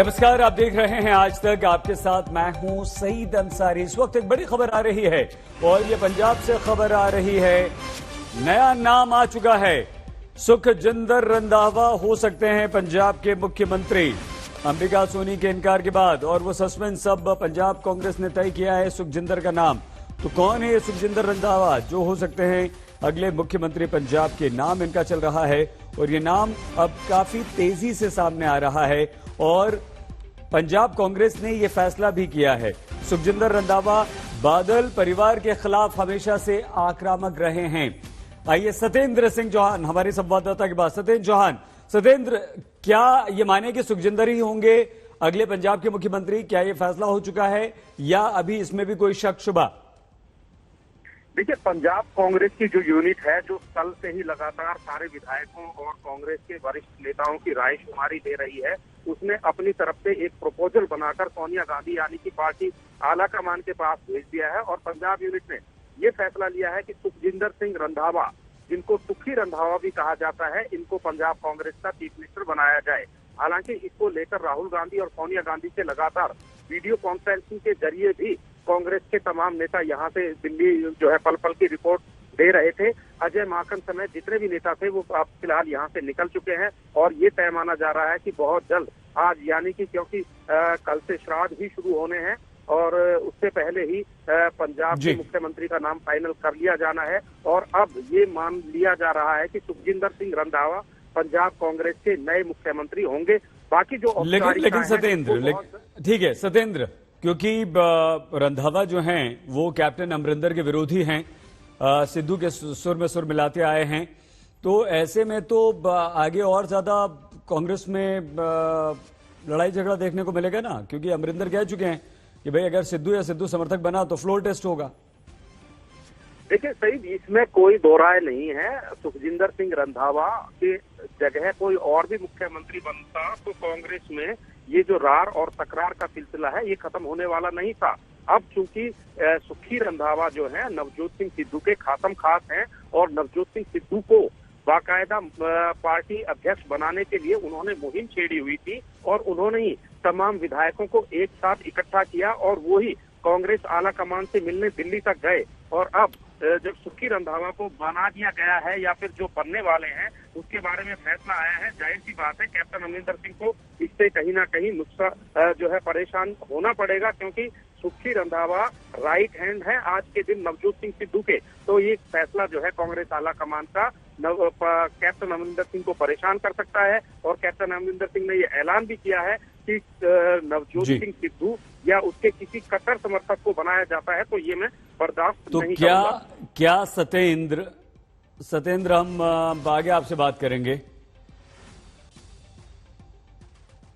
नमस्कार, आप देख रहे हैं आज तक। आपके साथ मैं हूं सईद अंसारी। इस वक्त एक बड़ी खबर आ रही है और ये पंजाब से खबर आ रही है। नया नाम आ चुका है, सुखजिंदर रंधावा हो सकते हैं पंजाब के मुख्यमंत्री। अंबिका सोनी के इनकार के बाद और वो सस्पेंस अब पंजाब कांग्रेस ने तय किया है सुखजिंदर का नाम। तो कौन है ये सुखजिंदर रंधावा जो हो सकते हैं अगले मुख्यमंत्री पंजाब के? नाम इनका चल रहा है और ये नाम अब काफी तेजी से सामने आ रहा है और पंजाब कांग्रेस ने ये फैसला भी किया है। सुखजिंदर रंधावा बादल परिवार के खिलाफ हमेशा से आक्रामक रहे हैं। आइए सत्येंद्र सिंह चौहान हमारे संवाददाता के बाद। सत्येंद्र चौहान, सत्येंद्र, क्या ये माने कि सुखजिंदर ही होंगे अगले पंजाब के मुख्यमंत्री? क्या ये फैसला हो चुका है या अभी इसमें भी कोई शक शुबा? देखिए, पंजाब कांग्रेस की जो यूनिट है, जो कल से ही लगातार सारे विधायकों और कांग्रेस के वरिष्ठ नेताओं की रायशुमारी दे रही है, उसने अपनी तरफ से एक प्रपोजल बनाकर सोनिया गांधी यानी कि पार्टी आलाकमान के पास भेज दिया है। और पंजाब यूनिट ने ये फैसला लिया है कि सुखजिंदर सिंह रंधावा, जिनको सुखी रंधावा भी कहा जाता है, इनको पंजाब कांग्रेस का चीफ मिनिस्टर बनाया जाए। हालांकि इसको लेकर राहुल गांधी और सोनिया गांधी से लगातार वीडियो कॉन्फ्रेंसिंग के जरिए भी कांग्रेस के तमाम नेता यहाँ से दिल्ली जो है पल पल की रिपोर्ट दे रहे थे। अजय माकन समेत जितने भी नेता थे वो अब फिलहाल यहाँ से निकल चुके हैं और ये तय माना जा रहा है कि बहुत जल्द आज, यानी कि क्योंकि कल से श्राद्ध भी शुरू होने हैं और उससे पहले ही पंजाब के मुख्यमंत्री का नाम फाइनल कर लिया जाना है। और अब ये मान लिया जा रहा है कि सुखजिंदर सिंह रंधावा पंजाब कांग्रेस के नए मुख्यमंत्री होंगे। बाकी जो लेकिन सत्येंद्र, ठीक है सत्येंद्र, क्योंकि रंधावा जो हैं वो कैप्टन अमरिंदर के विरोधी हैं, सिद्धू के सुर में सुर मिलाते आए हैं। तो ऐसे में तो आगे और ज्यादा कांग्रेस में लड़ाई झगड़ा देखने को मिलेगा ना, क्योंकि अमरिंदर कह चुके हैं कि भाई अगर सिद्धू या सिद्धू समर्थक बना तो फ्लोर टेस्ट होगा। देखिए सही, इसमें कोई दो राय नहीं है। सुखजिंदर सिंह रंधावा के जगह कोई और भी मुख्यमंत्री बनता तो कांग्रेस में ये जो रार और तकरार का सिलसिला है ये खत्म होने वाला नहीं था। अब चूंकि सुखी रंधावा जो है नवजोत सिंह सिद्धू के खातम खास हैं और नवजोत सिंह सिद्धू को बाकायदा पार्टी अध्यक्ष बनाने के लिए उन्होंने मुहिम छेड़ी हुई थी और उन्होंने ही तमाम विधायकों को एक साथ इकट्ठा किया और वो ही कांग्रेस आला कमान से मिलने दिल्ली तक गए। और अब जब सुखी रंधावा को बना दिया गया है या फिर जो बनने वाले हैं उसके बारे में फैसला आया है, जाहिर सी बात है कैप्टन अमरिंदर सिंह को इससे कहीं ना कहीं नुकसान जो है परेशान होना पड़ेगा, क्योंकि सुखी रंधावा राइट हैंड है आज के दिन नवजोत सिंह सिद्धू के। तो ये फैसला जो है कांग्रेस आला कमान का कैप्टन अमरिंदर सिंह को परेशान कर सकता है। और कैप्टन अमरिंदर सिंह ने ये ऐलान भी किया है कि नवजोत सिंह सिद्धू या उसके किसी कट्टर समर्थक को बनाया जाता है तो ये मैं बर्दाश्त नहीं करूंगा। क्या सत्येंद्र हम आगे आपसे बात करेंगे।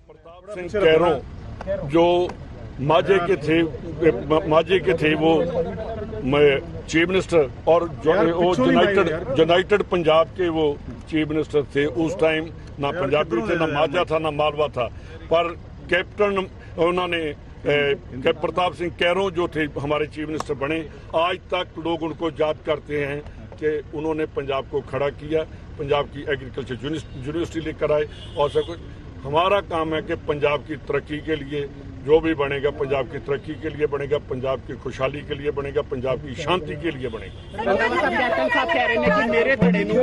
प्रताप सिंह कैरों जो माझे के थे वो चीफ मिनिस्टर और वो यूनाइटेड पंजाब के वो चीफ मिनिस्टर थे उस टाइम। ना पंजाबी थे, ना माझा था, ना मालवा था, पर कैप्टन उन्होंने प्रताप सिंह कैरों जो थे हमारे चीफ मिनिस्टर बने। आज तक लोग उनको याद करते हैं कि उन्होंने पंजाब को खड़ा किया, पंजाब की एग्रीकल्चर यूनिवर्सिटी लेकर आए और सब कुछ। हमारा काम है कि पंजाब की तरक्की के लिए जो भी बनेगा, पंजाब की तरक्की के लिए बनेगा, पंजाब की खुशहाली के लिए बनेगा, पंजाब की शांति के लिए बनेगा। कैप्टन साहब कह रहे हैं कि मेरे धड़े ਨੂੰ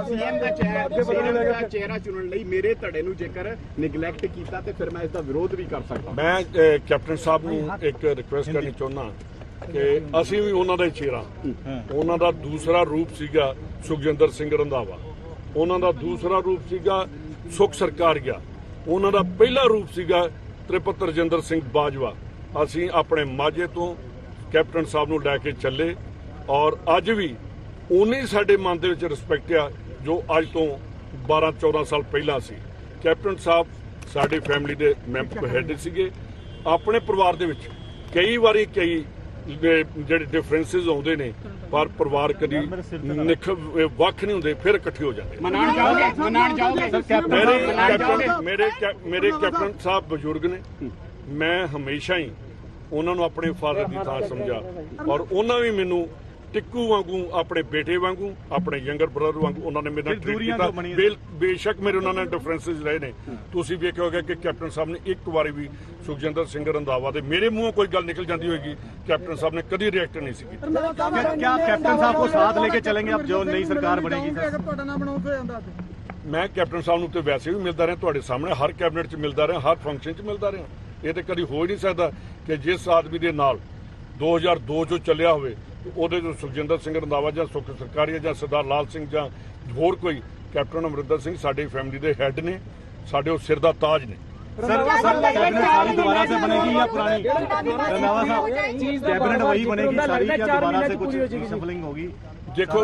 सीएम ਦਾ ਚਿਹਰਾ ਚੁਣਨ ਲਈ ਮੇਰੇ ਧੜੇ ਨੂੰ ਜੇਕਰ ਨਿਗਲੈਕਟ ਕੀਤਾ ਤੇ ਫਿਰ ਮੈਂ ਇਸ ਦਾ ਵਿਰੋਧ ਵੀ ਕਰ ਸਕਦਾ। ਮੈਂ ਕੈਪਟਨ ਸਾਹਿਬ ਨੂੰ ਇੱਕ ਰਿਕੁਐਸਟ ਕਰਨੀ ਚਾਹੁੰਦਾ ਕਿ ਅਸੀਂ ਵੀ ਉਹਨਾਂ ਦਾ ਹੀ ਚਿਹਰਾ, ਉਹਨਾਂ ਦਾ ਦੂਸਰਾ ਰੂਪ ਸੀਗਾ ਸੁਖਜਿੰਦਰ ਸਿੰਘ ਰੰਧਾਵਾ, ਉਹਨਾਂ ਦਾ ਦੂਸਰਾ ਰੂਪ ਸੀਗਾ ਸੁਖ ਸਰਕਾਰੀਆ, ਉਹਨਾਂ ਦਾ ਪਹਿਲਾ ਰੂਪ ਸੀਗਾ ਤ੍ਰਿਪਤ ਰਜਿੰਦਰ ਸਿੰਘ ਬਾਜਵਾ। ਅਸੀਂ ਆਪਣੇ ਮਾਝੇ ਤੋਂ ਕੈਪਟਨ ਸਾਹਿਬ ਨੂੰ ਲੈ ਕੇ ਚੱਲੇ ਔਰ ਅੱਜ ਵੀ ਉਨੀ ਸਾਡੇ ਮਨ ਦੇ ਵਿੱਚ ਰਿਸਪੈਕਟ ਆ ਜੋ ਅੱਜ ਤੋਂ 12-14 ਸਾਲ ਪਹਿਲਾਂ ਸੀ। ਕੈਪਟਨ ਸਾਹਿਬ ਸਾਡੀ ਫੈਮਿਲੀ ਦੇ ਮੈਂਬਰ ਹੈਡ ਸੀਗੇ। ਆਪਣੇ ਪਰਿਵਾਰ ਦੇ ਵਿੱਚ ਕਈ ਵਾਰੀ ਜਿਹੜੇ ਡਿਫਰੈਂਸਿਸ ਆਉਂਦੇ ਨੇ ਪਰ ਪਰਿਵਾਰ ਕਦੀ ਵੱਖ ਨਹੀਂ ਹੁੰਦੇ, ਫਿਰ ਇਕੱਠੇ ਹੋ ਜਾਂਦੇ। ਮੇਰੇ ਕੈਪਟਨ ਸਾਹਿਬ ਬਜ਼ੁਰਗ ਨੇ, ਮੈਂ ਹਮੇਸ਼ਾ ਹੀ ਉਹਨਾਂ ਨੂੰ ਆਪਣੇ ਫਾਦਰ ਦੀ ਥਾਂ ਸਮਝਿਆ ਔਰ ਉਹਨਾਂ ਵੀ ਮੈਨੂੰ ਟਿੱਕੂ ਵਾਂਗੂ ਆਪਣੇ ਬੇਟੇ ਵਾਂਗੂ ਆਪਣੇ ਯੰਗਰ ਬ੍ਰਦਰ ਵਾਂਗੂ ਉਹਨਾਂ ਨੇ ਮੇਰੇ ਨਾਲ ਟ੍ਰੀਟ ਕੀਤਾ। ਬੇਸ਼ੱਕ ਮੇਰੇ ਉਹਨਾਂ ਨਾਲ ਡਿਫਰੈਂਸਿਸ ਰਹੇ ਨੇ। ਤੁਸੀਂ ਵੇਖਿਆ ਹੋਗਾ ਕਿ ਕੈਪਟਨ ਸਾਹਿਬ ਨੇ ਇੱਕ ਵਾਰੀ ਵੀ ਸੁਖਜਿੰਦਰ ਸਿੰਘ ਰੰਧਾਵਾ ਦੇ ਮੇਰੇ ਮੂੰਹੋਂ ਕੋਈ ਗੱਲ ਨਿਕਲ ਜਾਂਦੀ ਹੋਏਗੀ, ਕੈਪਟਨ ਸਾਹਿਬ ਨੇ ਕਦੀ ਰਿਐਕਟ ਨਹੀਂ ਸੀ ਕੀਤਾ। क्या कैप्टन साहब को साथ लेके चलेंगे अब जो नई सरकार बनेगी? ਮੈਂ ਕੈਪਟਨ ਸਾਹਿਬ ਨੂੰ ਤੇ ਵੈਸੇ ਵੀ ਮਿਲਦਾ ਰਿਹਾ, ਤੁਹਾਡੇ ਸਾਹਮਣੇ ਹਰ ਕੈਬਨਿਟ 'ਚ ਮਿਲਦਾ ਰਿਹਾ, ਹਰ ਫੰਕਸ਼ਨ 'ਚ ਮਿਲਦਾ ਰਿਹਾ। ਇਹ ਤੇ ਕਦੀ ਹੋ ਹੀ ਨਹੀਂ ਸਕਦਾ ਕਿ ਜਿਸ ਆਦਮੀ ਦੇ ਨਾਲ 2002 'ਚੋਂ ਚੱਲਿਆ ਹੋਵੇ ਉਹਦੇ ਜੋ ਸੁਖਜਿੰਦਰ ਸਿੰਘ ਰੰਧਾਵਾ ਜਾਂ ਸੁਖ ਸਰਕਾਰੀਆ ਜਾਂ ਸਰਦਾਰ ਲਾਲ ਸਿੰਘ ਜਾਂ ਹੋਰ ਕੋਈ, ਕੈਪਟਨ ਅਮਰਿੰਦਰ ਸਿੰਘ ਸਾਡੀ ਫੈਮਿਲੀ ਦੇ ਹੈੱਡ ਨੇ, ਸਾਡੇ ਉਹ ਸਿਰ ਦਾ ਤਾਜ ਨੇ। सर कैबिनेट सारी दोबारा से बनेगी या पुरानी? रंधावा साहब कैबिनेट वही बनेगी सारी या दोबारा से कुछ शफलिंग होगी? देखो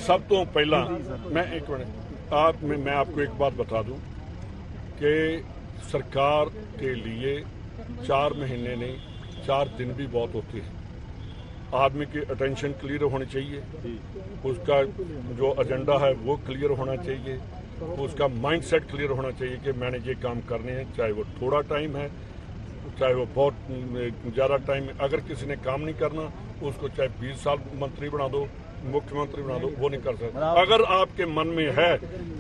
सब तो पहला मैं एक मिनट मैं आपको एक बात बता दूं कि सरकार के लिए 4 महीने नहीं 4 दिन भी बहुत होते हैं। आदमी की अटेंशन क्लियर होनी चाहिए, उसका जो एजेंडा है वो क्लियर होना चाहिए, उसका माइंडसेट क्लियर होना चाहिए कि मैंने ये काम करने हैं, चाहे वो थोड़ा टाइम है चाहे वो बहुत ज़्यादा टाइम है। अगर किसी ने काम नहीं करना उसको चाहे 20 साल मंत्री बना दो, मुख्यमंत्री बना दो, वो नहीं कर सकता। अगर आपके मन में है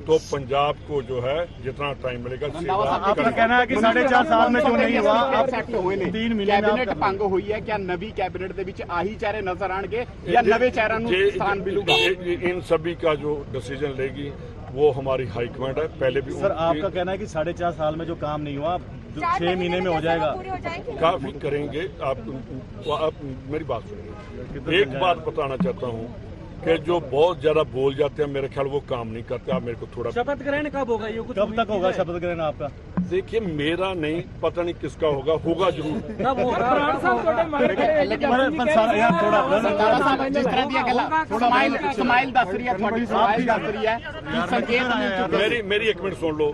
तो पंजाब को जो है जितना टाइम मिलेगा आपका कहना है कि 4.5 साल में जो नहीं हुआ अब 3 महीने कैबिनेट भंग हुई है, क्या नवी कैबिनेट ਦੇ ਵਿੱਚ ਆਹੀ ਚਿਹਰੇ ਨਜ਼ਰ ਆਣਗੇ ਜਾਂ ਨਵੇਂ ਚਿਹਰਿਆਂ ਨੂੰ ਸਥਾਨ ਮਿਲੂਗਾ? इन सभी का जो डिसीजन लेगी वो हमारी हाईकमांड है। पहले भी सर आपका कहना है कि 4.5 साल में जो काम नहीं हुआ 6 महीने में हो जाएगा? काफी करेंगे। आप मेरी बात सुनिए। एक बात बताना चाहता हूँ कि जो बहुत ज्यादा बोल जाते हैं मेरे ख्याल वो काम नहीं करते। आप मेरे को थोड़ा शपथ ग्रहण कब होगा? ये कुछ कब तक होगा शपथ ग्रहण आपका? देखिए मेरा नहीं पता नहीं किसका होगा जरूर। कब होगा? ਸਮਾਈਲ ਦੱਸ ਰਹੀ ਹੈ ਤੁਹਾਡੀ ਸਮਾਈਲ ਦੱਸ ਰਹੀ ਹੈ ਕਿ ਸੰਕੇਤ मेरी एक मिनट सुन लो।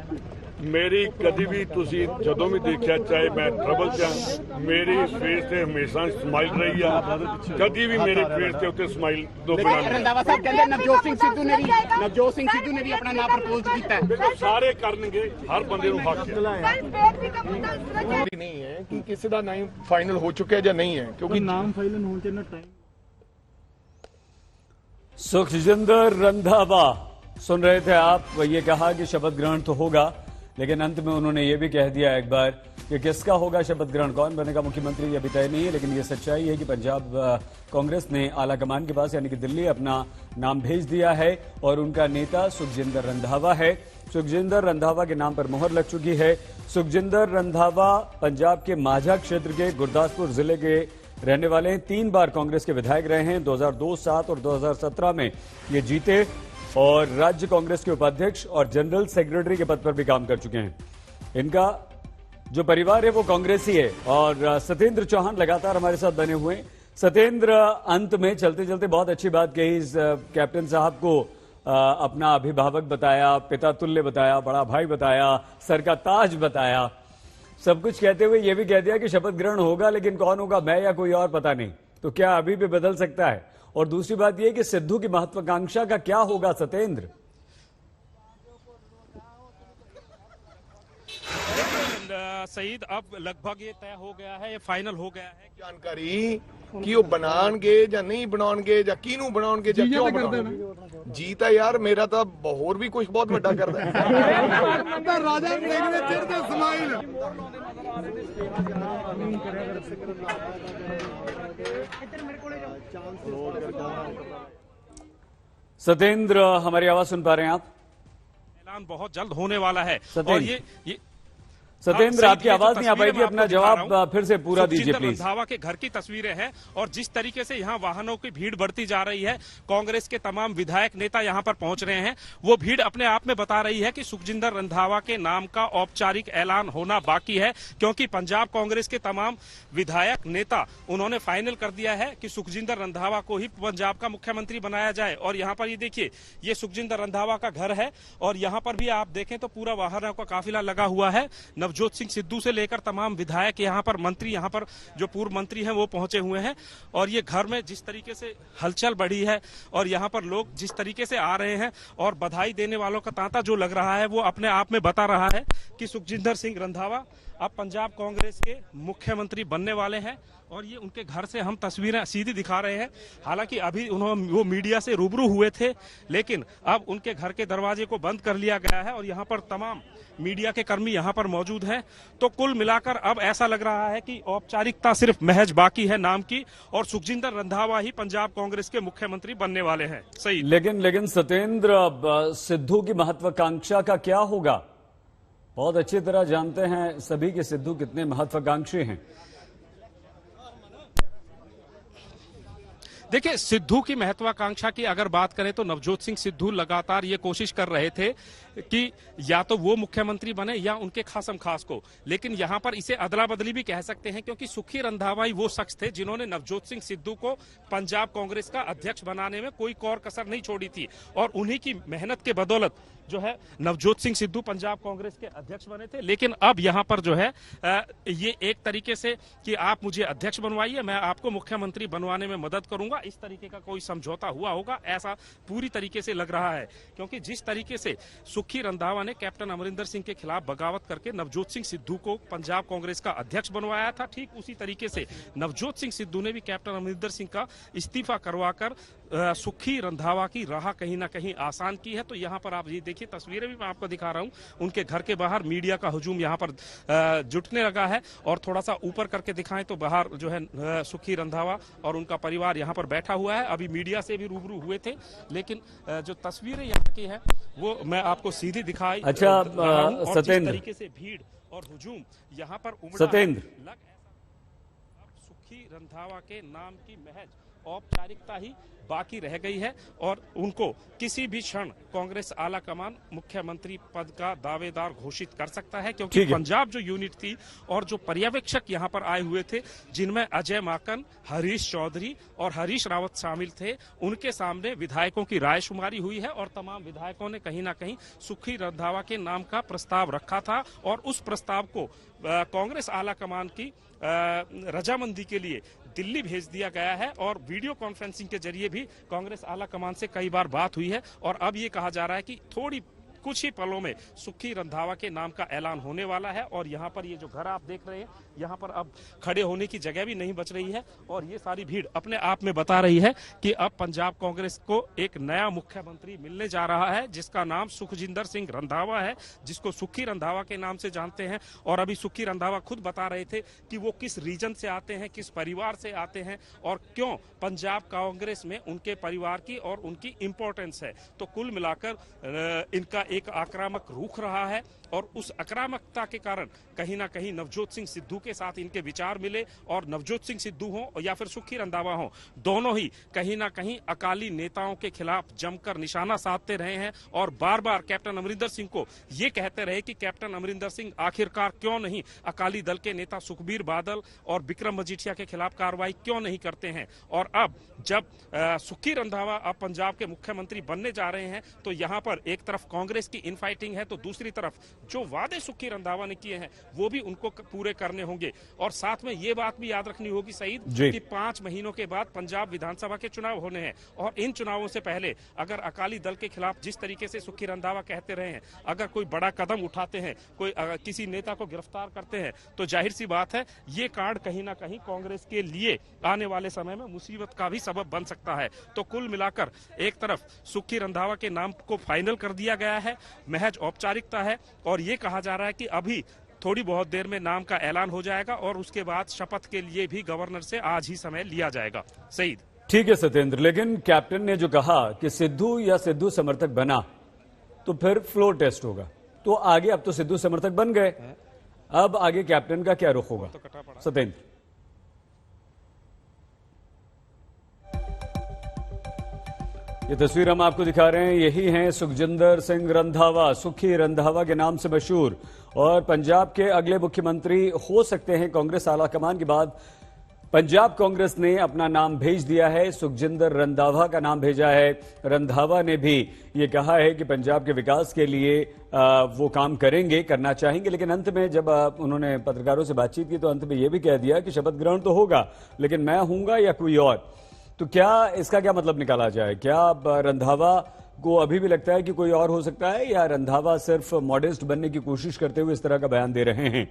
मेरी कभी भी तुसी जदों भी देखा चाहे मैं ट्रबल च मेरी फेस से हमेशा स्माइल रही है, कभी भी मेरे फेस के उत्ते स्माइल दो रंधावा साहब कहते नवजोत सिंह सिद्धू ने भी अपना नाम प्रपोज किया है। सारे करनगे, हर बंदे ਨੂੰ हक है। नहीं है कि किसी का नाम फाइनल हो चुका है या नहीं है, क्योंकि नाम फाइनल होने के ना टाइम। सुखजिंदर रंधावा सुन रहे थे आप। ये कहा कि शपथ ग्रहण तो होगा, लेकिन अंत में उन्होंने ये भी कह दिया एक बार कि किसका होगा शपथ ग्रहण, कौन बनेगा मुख्यमंत्री, ये अभी तय नहीं है। लेकिन ये सच्चाई है कि पंजाब कांग्रेस ने आला कमान के पास यानी कि दिल्ली अपना नाम भेज दिया है और उनका नेता सुखजिंदर रंधावा है। सुखजिंदर रंधावा के नाम पर मोहर लग चुकी है। सुखजिंदर रंधावा पंजाब के माझा क्षेत्र के गुरदासपुर जिले के रहने वाले हैं। 3 बार कांग्रेस के विधायक रहे हैं। 2002, 7 और 2017 में ये जीते और राज्य कांग्रेस के उपाध्यक्ष और जनरल सेक्रेटरी के पद पर भी काम कर चुके हैं। इनका जो परिवार है वो कांग्रेसी है। और सत्येंद्र चौहान लगातार हमारे साथ बने हुए हैं। सत्येंद्र, अंत में चलते चलते बहुत अच्छी बात कही। इस कैप्टन साहब को अपना अभिभावक बताया, पिता तुल्य बताया, बड़ा भाई बताया, सर का ताज बताया, सब कुछ कहते हुए ये भी कह दिया कि शपथ ग्रहण होगा, लेकिन कौन होगा, मैं या कोई और पता नहीं। तो क्या अभी भी बदल सकता है? और दूसरी बात यह कि सिद्धू की महत्वाकांक्षा का क्या होगा सत्येंद्र? सईद अब लगभग ये तय हो गया है, ये फाइनल हो गया है जानकारी कि वो बनाएंगे या नहीं बनाएंगे या किनू बनाएंगे या क्यों बनाएंगे। जीता यार मेरा तो और भी कुछ बहुत बड़ा करता है। राजा स्माइल सत्येंद्र, हमारी आवाज सुन पा रहे हैं आप? ऐलान बहुत जल्द होने वाला है। और ये सत्येंद्र, आपकी आवाज नहीं आ पाई थी, अपना जवाब फिर से पूरा दीजिए प्लीज। रंधावा के घर की तस्वीरें हैं और जिस तरीके से यहाँ वाहनों की भीड़ बढ़ती जा रही है, कांग्रेस के तमाम विधायक नेता यहाँ पर पहुंच रहे हैं, वो भीड़ अपने आप में बता रही है कि सुखजिंदर रंधावा के नाम का औपचारिक ऐलान होना बाकी है, क्योंकि पंजाब कांग्रेस के तमाम विधायक नेता उन्होंने फाइनल कर दिया है कि सुखजिंदर रंधावा को ही पंजाब का मुख्यमंत्री बनाया जाए। और यहाँ पर ये देखिए, ये सुखजिंदर रंधावा का घर है और यहाँ पर भी आप देखें तो पूरा वाहनों का काफिला लगा हुआ है। नवजोत सिंह सिद्धू से लेकर तमाम विधायक यहाँ पर, मंत्री यहाँ पर जो पूर्व मंत्री हैं वो पहुंचे हुए हैं। और ये घर में जिस तरीके से हलचल बढ़ी है और यहाँ पर लोग जिस तरीके से आ रहे हैं और बधाई देने वालों का तांता जो लग रहा है वो अपने आप में बता रहा है कि सुखजिंदर सिंह रंधावा अब पंजाब कांग्रेस के मुख्यमंत्री बनने वाले हैं और ये उनके घर से हम तस्वीरें सीधी दिखा रहे हैं। हालांकि अभी वो मीडिया से रूबरू हुए थे, लेकिन अब उनके घर के दरवाजे को बंद कर लिया गया है और यहाँ पर तमाम मीडिया के कर्मी यहाँ पर मौजूद हैं। तो कुल मिलाकर अब ऐसा लग रहा है कि औपचारिकता सिर्फ महज बाकी है नाम की और सुखजिंदर रंधावा ही पंजाब कांग्रेस के मुख्यमंत्री बनने वाले हैं। सही। लेकिन सत्येंद्र, सिद्धू की महत्वाकांक्षा का क्या होगा? बहुत अच्छी तरह जानते हैं सभी कि सिद्धू कितने महत्वाकांक्षी हैं। देखिए, सिद्धू की महत्वाकांक्षा की अगर बात करें तो नवजोत सिंह सिद्धू लगातार ये कोशिश कर रहे थे कि या तो वो मुख्यमंत्री बने या उनके खासम खास को, लेकिन यहां पर इसे अदला बदली भी कह सकते हैं क्योंकि सुखी रंधावा ही वो शख्स थे जिन्होंने नवजोत सिंह सिद्धू को पंजाब कांग्रेस का अध्यक्ष बनाने में कोई कौर कसर नहीं छोड़ी थी और उन्हीं की मेहनत के बदौलत जो है नवजोत सिंह सिद्धू पंजाब कांग्रेस के अध्यक्ष बने थे। लेकिन अब यहां पर जो है ये एक तरीके से कि आप मुझे अध्यक्ष बनवाइए, मैं आपको मुख्यमंत्री बनवाने में मदद करूंगा, इस तरीके का कोई समझौता हुआ होगा ऐसा पूरी तरीके से लग रहा है। क्योंकि जिस तरीके से सुखी रंधावा ने कैप्टन अमरिंदर सिंह के खिलाफ बगावत करके नवजोत सिंह सिद्धू को पंजाब कांग्रेस का अध्यक्ष बनवाया था, ठीक उसी तरीके से नवजोत सिंह सिद्धू ने भी कैप्टन अमरिंदर सिंह का इस्तीफा करवाकर सुखी रंधावा की राह कहीं ना कहीं आसान की है। तो यहाँ पर आप ये देखिए, तस्वीरें भी मैं आपको दिखा रहा हूँ, उनके घर के बाहर मीडिया का हुजूम यहाँ पर जुटने लगा है और थोड़ा सा ऊपर करके दिखाएं तो बाहर जो है सुखी रंधावा और उनका परिवार यहाँ पर बैठा हुआ है। अभी मीडिया से भी रूबरू हुए थे, लेकिन जो तस्वीरें यहाँ की है वो मैं आपको सीधी दिखाई। अच्छा सत्येंद्र, तरीके से भीड़ और हुजूम यहाँ पर उमड़ा। सत्येंद्र, सुखी रंधावा के नाम की महज औपचारिकता ही बाकी रह गई है और उनको किसी भी क्षण कांग्रेस आला कमान मुख्यमंत्री पद का दावेदार घोषित कर सकता है। क्योंकि पंजाब जो यूनिट थी और जो पर्यवेक्षक यहां पर आए हुए थे, जिनमें अजय माकन, हरीश चौधरी और हरीश रावत शामिल थे, उनके सामने विधायकों की रायशुमारी हुई है और तमाम विधायकों ने कहीं ना कहीं सुखी रंधावा के नाम का प्रस्ताव रखा था और उस प्रस्ताव को कांग्रेस आला कमान की रजामंदी के लिए दिल्ली भेज दिया गया है और वीडियो कॉन्फ्रेंसिंग के जरिए भी कांग्रेस आला कमान से कई बार बात हुई है और अब ये कहा जा रहा है कि थोड़ी कुछ ही पलों में सुखी रंधावा के नाम का ऐलान होने वाला है। और यहाँ पर ये जो घर आप देख रहे हैं, यहाँ पर अब खड़े होने की जगह भी नहीं बच रही है और ये सारी भीड़ अपने आप में बता रही है कि अब पंजाब कांग्रेस को एक नया मुख्यमंत्री मिलने जा रहा है जिसका नाम सुखजिंदर सिंह रंधावा है, जिसको सुखी रंधावा के नाम से जानते हैं। और अभी सुखी रंधावा खुद बता रहे थे कि वो किस रीजन से आते हैं, किस परिवार से आते हैं और क्यों पंजाब कांग्रेस में उनके परिवार की और उनकी इंपॉर्टेंस है। तो कुल मिलाकर इनका एक आक्रामक रुख रहा है और उस आक्रामकता के कारण कहीं ना कहीं नवजोत सिंह सिद्धू के साथ इनके विचार मिले और नवजोत सिंह सिद्धू हो या फिर सुखी रंधावा हो, दोनों ही कहीं ना कहीं अकाली नेताओं के खिलाफ जमकर निशाना साधते रहे हैं और बार बार कैप्टन अमरिंदर सिंह को ये कहते रहे कि कैप्टन अमरिंदर सिंह आखिरकार क्यों नहीं अकाली दल के नेता सुखबीर बादल और विक्रम मजीठिया के खिलाफ कार्रवाई क्यों नहीं करते हैं। और अब जब सुखी रंधावा अब पंजाब के मुख्यमंत्री बनने जा रहे हैं तो यहाँ पर एक तरफ कांग्रेस की इनफाइटिंग है तो दूसरी तरफ जो वादे सुखी रंधावा ने किए हैं वो भी उनको पूरे करने होंगे। और साथ में ये बात भी याद रखनी होगी सईद कि 5 महीनों के बाद पंजाब विधानसभा के चुनाव होने हैं और इन चुनावों से पहले अगर अकाली दल के खिलाफ जिस तरीके से सुखी रंधावा कहते रहे हैं, अगर कोई बड़ा कदम उठाते हैं, कोई किसी नेता को गिरफ्तार करते हैं तो जाहिर सी बात है ये कार्ड कहीं ना कहीं कांग्रेस के लिए आने वाले समय में मुसीबत का भी सबब बन सकता है। तो कुल मिलाकर एक तरफ सुखी रंधावा के नाम को फाइनल कर दिया गया है, महज औपचारिकता है और ये कहा जा रहा है कि अभी थोड़ी बहुत देर में नाम का ऐलान हो जाएगा और उसके बाद शपथ के लिए भी गवर्नर से आज ही समय लिया जाएगा। सईद, ठीक है सत्येंद्र, लेकिन कैप्टन ने जो कहा कि सिद्धू या सिद्धू समर्थक बना तो फिर फ्लोर टेस्ट होगा, तो आगे अब तो सिद्धू समर्थक बन गए, अब आगे कैप्टन का क्या रुख होगा? सत्येंद्र, ये तस्वीर हम आपको दिखा रहे हैं, यही हैं सुखजिंदर सिंह रंधावा, सुखी रंधावा के नाम से मशहूर और पंजाब के अगले मुख्यमंत्री हो सकते हैं। कांग्रेस आलाकमान के बाद पंजाब कांग्रेस ने अपना नाम भेज दिया है, सुखजिंदर रंधावा का नाम भेजा है। रंधावा ने भी ये कहा है कि पंजाब के विकास के लिए वो काम करेंगे, करना चाहेंगे, लेकिन अंत में जब उन्होंने पत्रकारों से बातचीत की तो अंत में ये भी कह दिया कि शपथ ग्रहण तो होगा लेकिन मैं हूंगा या कोई और। तो क्या इसका क्या मतलब निकाला जाए? क्या रंधावा को अभी भी लगता है कि कोई और हो सकता है, या रंधावा सिर्फ मॉडेस्ट बनने की कोशिश करते हुए इस तरह का बयान दे रहे हैं?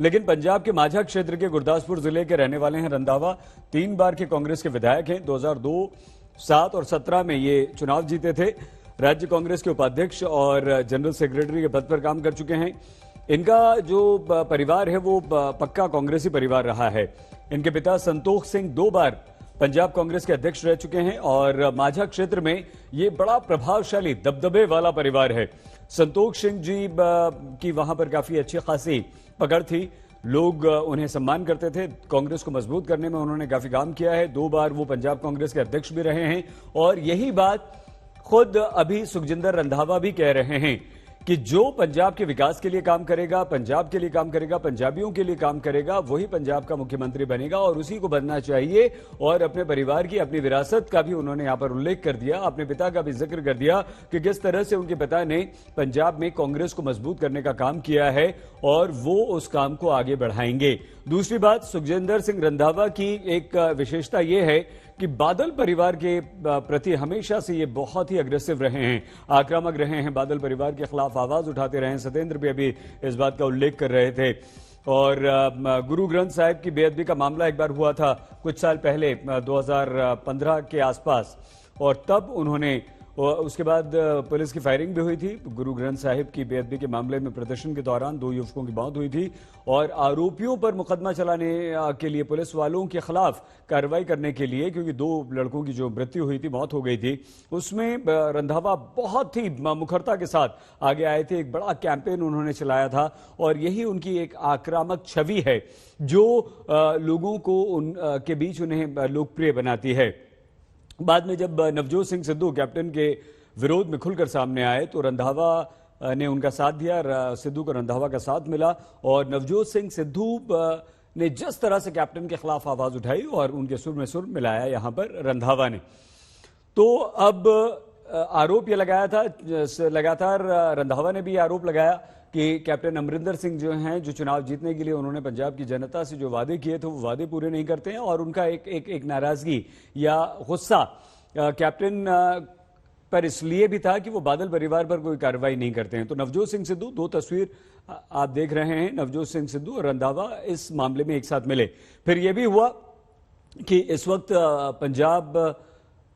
लेकिन पंजाब के माझा क्षेत्र के गुरदासपुर जिले के रहने वाले हैं रंधावा। 3 बार के कांग्रेस के विधायक हैं। 2002, 7 और 17 में ये चुनाव जीते थे। राज्य कांग्रेस के उपाध्यक्ष और जनरल सेक्रेटरी के पद पर काम कर चुके हैं। इनका जो परिवार है वो पक्का कांग्रेसी परिवार रहा है। इनके पिता संतोख सिंह 2 बार पंजाब कांग्रेस के अध्यक्ष रह चुके हैं और माझा क्षेत्र में ये बड़ा प्रभावशाली दबदबे वाला परिवार है। संतोख सिंह जी की वहां पर काफी अच्छी खासी पकड़ थी। लोग उन्हें सम्मान करते थे। कांग्रेस को मजबूत करने में उन्होंने काफी काम किया है। 2 बार वो पंजाब कांग्रेस के अध्यक्ष भी रहे हैं और यही बात खुद अभी सुखजिंदर रंधावा भी कह रहे हैं कि जो पंजाब के विकास के लिए काम करेगा, पंजाब के लिए काम करेगा, पंजाबियों के लिए काम करेगा, वही पंजाब का मुख्यमंत्री बनेगा और उसी को बनना चाहिए। और अपने परिवार की, अपनी विरासत का भी उन्होंने यहां पर उल्लेख कर दिया, अपने पिता का भी जिक्र कर दिया कि किस तरह से उनके पिता ने पंजाब में कांग्रेस को मजबूत करने का काम किया है और वो उस काम को आगे बढ़ाएंगे। दूसरी बात, सुखजिंदर सिंह रंधावा की एक विशेषता यह है कि बादल परिवार के प्रति हमेशा से ये बहुत ही अग्रेसिव रहे हैं, आक्रामक रहे हैं, बादल परिवार के खिलाफ आवाज उठाते रहे हैं। सत्येंद्र भी अभी इस बात का उल्लेख कर रहे थे। और गुरु ग्रंथ साहिब की बेअदबी का मामला एक बार हुआ था कुछ साल पहले, 2015 के आसपास, और तब उन्होंने, उसके बाद पुलिस की फायरिंग भी हुई थी। गुरु ग्रंथ साहिब की बेअदबी के मामले में प्रदर्शन के दौरान 2 युवकों की मौत हुई थी और आरोपियों पर मुकदमा चलाने के लिए, पुलिस वालों के खिलाफ कार्रवाई करने के लिए, क्योंकि 2 लड़कों की जो मृत्यु हुई थी, मौत हो गई थी, उसमें रंधावा बहुत ही मुखरता के साथ आगे आए थे। एक बड़ा कैंपेन उन्होंने चलाया था और यही उनकी एक आक्रामक छवि है जो लोगों को उनके बीच उन्हें लोकप्रिय बनाती है। बाद में जब नवजोत सिंह सिद्धू कैप्टन के विरोध में खुलकर सामने आए तो रंधावा ने उनका साथ दिया, सिद्धू को रंधावा का साथ मिला और नवजोत सिंह सिद्धू ने जिस तरह से कैप्टन के खिलाफ आवाज उठाई और उनके सुर में सुर मिलाया यहां पर रंधावा ने, तो अब आरोप यह लगाया था, लगातार रंधावा ने भी आरोप लगाया कि कैप्टन अमरिंदर सिंह जो हैं, जो चुनाव जीतने के लिए उन्होंने पंजाब की जनता से जो वादे किए थे वो वादे पूरे नहीं करते हैं और उनका एक नाराजगी या गुस्सा कैप्टन पर इसलिए भी था कि वो बादल परिवार पर कोई कार्रवाई नहीं करते हैं। तो नवजोत सिंह सिद्धू, 2 तस्वीर आप देख रहे हैं, नवजोत सिंह सिद्धू और रंधावा इस मामले में एक साथ मिले। फिर यह भी हुआ कि इस वक्त पंजाब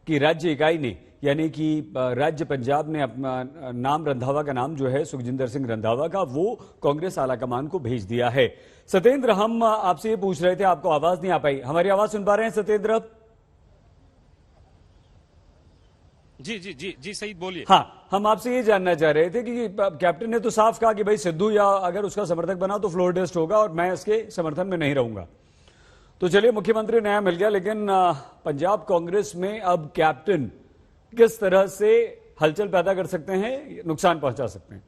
की राज्य इकाई ने, यानी कि राज्य पंजाब ने अपना नाम, रंधावा का नाम जो है सुखजिंदर सिंह रंधावा का, वो कांग्रेस आलाकमान को भेज दिया है। सत्येंद्र, हम आपसे ये पूछ रहे थे, आपको आवाज नहीं आ पाई, हमारी आवाज सुन पा रहे हैं सत्येंद्र? जी सईद बोलिए। हाँ, हम आपसे ये जानना चाह रहे थे कि कैप्टन ने तो साफ कहा कि भाई सिद्धू या अगर उसका समर्थक बना तो फ्लोर टेस्ट होगा और मैं इसके समर्थन में नहीं रहूंगा। तो चलिए, मुख्यमंत्री नया मिल गया, लेकिन पंजाब कांग्रेस में अब कैप्टन किस तरह से हलचल पैदा कर सकते हैं, नुकसान पहुंचा सकते हैं?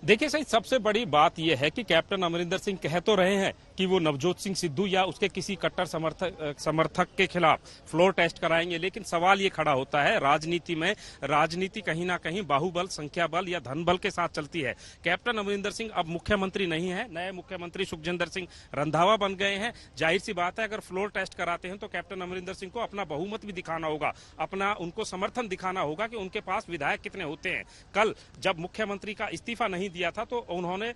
देखिए सही, सबसे बड़ी बात यह है कि कैप्टन अमरिंदर सिंह कह तो रहे हैं कि वो नवजोत सिंह सिद्धू या उसके किसी कट्टर समर्थक के खिलाफ फ्लोर टेस्ट कराएंगे, लेकिन सवाल ये खड़ा होता है, राजनीति में, राजनीति कहीं ना कहीं बाहुबल, संख्या बल या धन बल के साथ चलती है। कैप्टन अमरिंदर सिंह अब मुख्यमंत्री नहीं है, नए मुख्यमंत्री सुखजिंदर सिंह रंधावा बन गए हैं। जाहिर सी बात है, अगर फ्लोर टेस्ट कराते हैं तो कैप्टन अमरिंदर सिंह को अपना बहुमत भी दिखाना होगा, अपना उनको समर्थन दिखाना होगा कि उनके पास विधायक कितने होते हैं। कल जब मुख्यमंत्री का इस्तीफा नहीं दिया था तो उन्होंने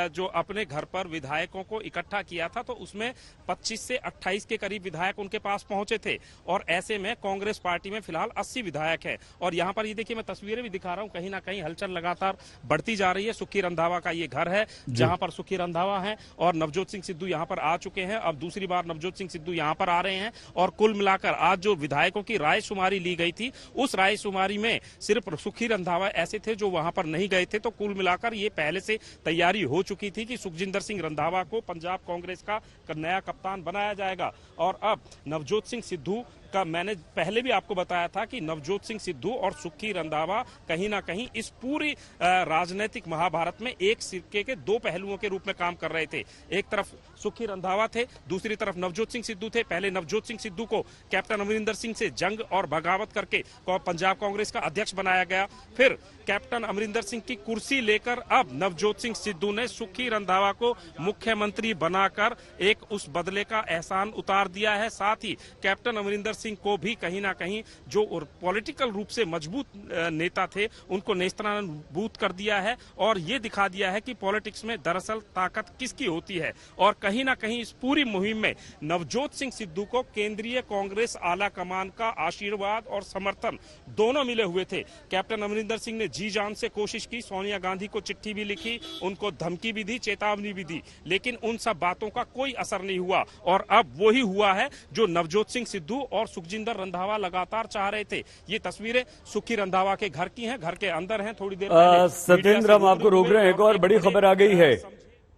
जो अपने घर पर विधायकों को इकट्ठा किया था तो उसमें 25 से 28 के करीब विधायक उनके पास पहुंचे थे और ऐसे में कांग्रेस पार्टी में फिलहाल 80 विधायक है। और यहां पर ये देखिए, मैं तस्वीरें भी दिखा रहा हूं, कहीं ना कहीं हलचल लगातार बढ़ती जा रही है। सुखी रंधावा का ये घर है जहां पर सुखी रंधावा है और नवजोत सिंह सिद्धू यहां पर आ चुके हैं। अब दूसरी बार नवजोत सिंह सिद्धू यहां पर आ रहे हैं और कुल मिलाकर आज जो विधायकों की रायशुमारी ली गई थी उस रायशुमारी में सिर्फ सुखी रंधावा ऐसे थे जो वहां पर नहीं गए थे। तो कुल मिलाकर ये पहले से तैयारी हो चुकी थी कि सुखजिंदर सिंह रंधावा को पंजाब कांग्रेस का नया कप्तान बनाया जाएगा। और अब नवजोत सिंह सिद्धू का, मैंने पहले भी आपको बताया था कि नवजोत सिंह सिद्धू और सुखी रंधावा कहीं ना कहीं इस पूरी राजनीतिक महाभारत में एक सिक्के के 2 पहलुओं के रूप में काम कर रहे थे। एक तरफ सुखी रंधावा थे, दूसरी तरफ नवजोत सिंह सिद्धू थे। पहले नवजोत सिंह सिद्धू को कैप्टन अमरिंदर सिंह से जंग और बगावत करके पंजाब कांग्रेस का अध्यक्ष बनाया गया। फिर कैप्टन अमरिंदर सिंह की कुर्सी लेकर अब नवजोत सिंह सिद्धू ने सुखी रंधावा को मुख्यमंत्री बनाकर एक उस बदले का एहसान उतार दिया है। साथ ही कैप्टन अमरिंदर सिंह को भी कहीं ना कहीं जो पॉलिटिकल रूप से मजबूत नेता थे उनको नेस्तनाबूद कर दिया है और ये दिखा दिया है कि पॉलिटिक्स में दरअसल ताकत किसकी होती है। और कहीं ना कहीं इस पूरी मुहिम में नवजोत सिंह सिद्धू को केंद्रीय कांग्रेस आला कमान का आशीर्वाद और समर्थन दोनों मिले हुए थे। कैप्टन अमरिंदर सिंह ने जी जान से कोशिश की, सोनिया गांधी को चिट्ठी भी लिखी, उनको धमकी भी दी, चेतावनी भी दी, लेकिन उन सब बातों का कोई असर नहीं हुआ। और अब वही हुआ है जो नवजोत सिंह सिद्धू और सुखजिंदर रंधावा लगातार चाह रहे थे। ये तस्वीरें सुखी रंधावा के घर की हैं, घर के अंदर हैं। थोड़ी देर सत्येंद्र, हम आपको रोक रहे हैं। एक और बड़ी खबर आ गई है,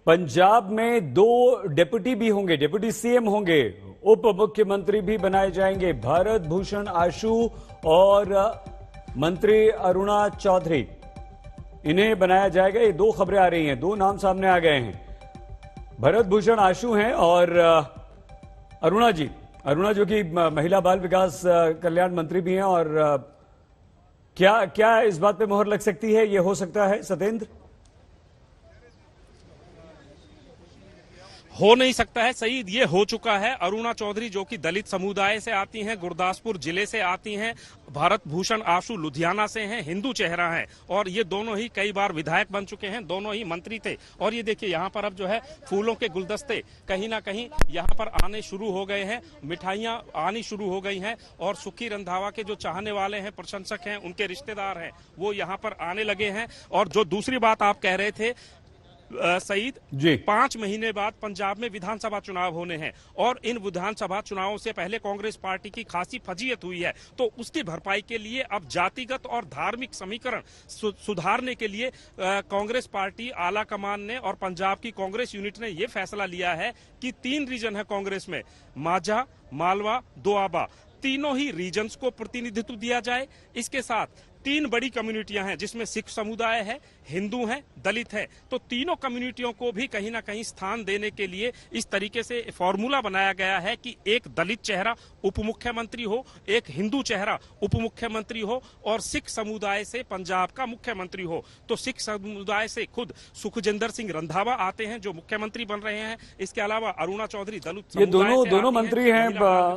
पंजाब में 2 डेप्यूटी भी होंगे, डेप्यूटी सीएम होंगे, उप मुख्यमंत्री भी बनाए जाएंगे। भारत भूषण आशु और मंत्री अरुणा चौधरी, इन्हें बनाया जाएगा। ये 2 खबरें आ रही हैं, 2 नाम सामने आ गए हैं। भरत भूषण आशु हैं और अरुणा जो कि महिला बाल विकास कल्याण मंत्री भी हैं। और क्या इस बात पे मोहर लग सकती है, ये हो सकता है सत्येंद्र? हो नहीं सकता है सईद, ये हो चुका है। अरुणा चौधरी जो कि दलित समुदाय से आती हैं, गुरदासपुर जिले से आती हैं, भारत भूषण आशु लुधियाना से हैं, हिंदू चेहरा हैं और ये दोनों ही कई बार विधायक बन चुके हैं, दोनों ही मंत्री थे। और ये देखिए यहाँ पर अब जो है फूलों के गुलदस्ते कहीं ना कहीं यहाँ पर आने शुरू हो गए हैं, मिठाइयां आनी शुरू हो गई हैं और सुखी रंधावा के जो चाहने वाले हैं, प्रशंसक हैं, उनके रिश्तेदार हैं, वो यहाँ पर आने लगे हैं। और जो दूसरी बात आप कह रहे थे सईद जी, 5 महीने बाद पंजाब में विधानसभा चुनाव होने हैं और इन विधानसभा चुनावों से पहले कांग्रेस पार्टी की खासी फजीयत हुई है। तो उसकी भरपाई के लिए अब जातिगत और धार्मिक समीकरण सुधारने के लिए कांग्रेस पार्टी आला कमान ने और पंजाब की कांग्रेस यूनिट ने यह फैसला लिया है कि 3 रीजन है कांग्रेस में, माझा, मालवा, दोआबा, तीनों ही रीजन्स को प्रतिनिधित्व दिया जाए। इसके साथ 3 बड़ी कम्युनिटियां हैं जिसमें सिख समुदाय है, हिंदू हैं, दलित है। तो तीनों कम्युनिटियों को भी कहीं ना कहीं स्थान देने के लिए इस तरीके से फॉर्मूला बनाया गया है कि एक दलित चेहरा उप मुख्यमंत्री हो, एक हिंदू चेहरा उप मुख्यमंत्री हो और सिख समुदाय से पंजाब का मुख्यमंत्री हो। तो सिख समुदाय से खुद सुखजिंदर सिंह रंधावा आते हैं जो मुख्यमंत्री बन रहे हैं। इसके अलावा अरुणा चौधरी दलित, ये दोनों मंत्री हैं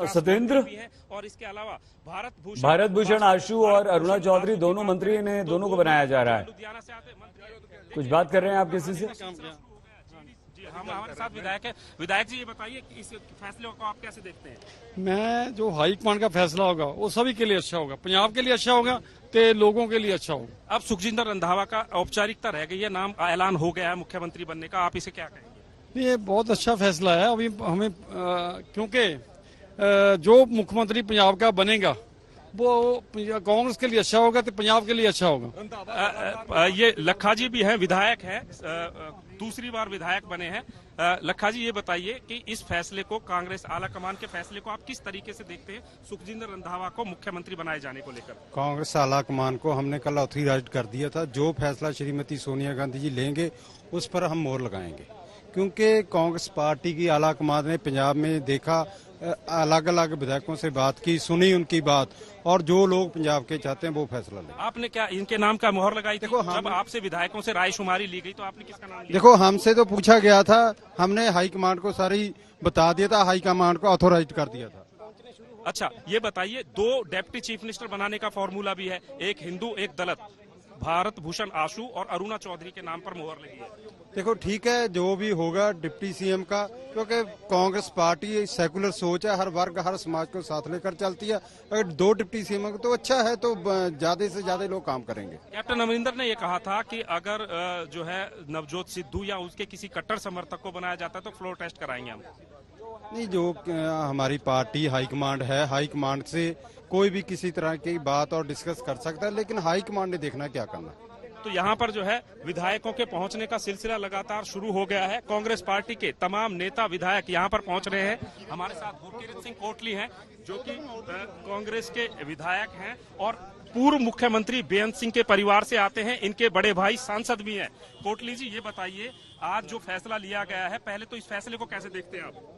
सत्येंद्र। और इसके अलावा भारत भूषण आशु और अरुणा चौधरी दोनों मंत्री ने, दोनों को बनाया जा रहा है। लुधियाना से आते मंत्री। कुछ बात कर रहे हैं आप किसी से? जी, हम हमारे साथ विधायक है। विधायक जी, ये बताइए कि इस फैसले को आप कैसे देखते हैं? मैं जो हाईकमान का फैसला होगा वो सभी के लिए अच्छा होगा, पंजाब के लिए अच्छा होगा तो लोगों के लिए अच्छा होगा। अब सुखजिंदर रंधावा का औपचारिकता रह गई है, नाम ऐलान हो गया है मुख्यमंत्री बनने का, आप इसे क्या कहेंगे? ये बहुत अच्छा फैसला है। अभी हमें क्योंकि जो मुख्यमंत्री पंजाब का बनेगा वो कांग्रेस के लिए अच्छा होगा तो पंजाब के लिए अच्छा होगा। ये लखा जी भी हैं, विधायक हैं, दूसरी बार विधायक बने हैं। लखा जी, ये बताइए कि इस फैसले को, कांग्रेस आला कमान के फैसले को आप किस तरीके से देखते हैं, सुखजिंदर रंधावा को मुख्यमंत्री बनाए जाने को लेकर? कांग्रेस आला कमान को हमने कल ऑथराइज कर दिया था। जो फैसला श्रीमती सोनिया गांधी जी लेंगे उस पर हम मोहर लगाएंगे, क्योंकि कांग्रेस पार्टी की आला कमान ने पंजाब में देखा, अलग अलग विधायकों से बात की, सुनी उनकी बात, और जो लोग पंजाब के चाहते हैं वो फैसला लें। आपने क्या इनके नाम का मोहर लगाई थी? देखो, जब आपसे विधायकों से राय शुमारी ली गई तो आपने किसका नाम लिया? देखो, हमसे तो पूछा गया था, हमने हाईकमांड को सारी बता दिया था, हाईकमांड को ऑथोराइज कर दिया था। अच्छा, ये बताइए, 2 डेप्टी चीफ मिनिस्टर बनाने का फॉर्मूला भी है, एक हिंदू एक दलित, भारत भूषण आशु और अरुणा चौधरी के नाम पर मोहर लगी है। देखो, ठीक है, जो भी होगा डिप्टी सीएम का, क्योंकि कांग्रेस पार्टी सेकुलर सोच है, हर वर्ग हर समाज को साथ लेकर चलती है। अगर 2 डिप्टी सीएम तो अच्छा है, तो ज्यादा से ज्यादा लोग काम करेंगे। कैप्टन अमरिंदर ने यह कहा था कि अगर जो है नवजोत सिद्धू या उसके किसी कट्टर समर्थक को बनाया जाता है तो फ्लोर टेस्ट कराएंगे हम। नहीं, जो हमारी पार्टी हाईकमांड है, हाईकमांड से कोई भी किसी तरह की बात और डिस्कस कर सकता है, लेकिन हाईकमांड ने देखना क्या करना। तो यहाँ पर जो है विधायकों के पहुंचने का सिलसिला लगातार शुरू हो गया है। कांग्रेस पार्टी के तमाम नेता विधायक यहाँ पर पहुंच रहे हैं। हमारे साथ गुरकीरत सिंह कोटली हैं जो कि कांग्रेस के विधायक हैं और पूर्व मुख्यमंत्री बेअंत सिंह के परिवार से आते हैं। इनके बड़े भाई सांसद भी हैं। कोटली जी, ये बताइए, आज जो फैसला लिया गया है, पहले तो इस फैसले को कैसे देखते हैं आप?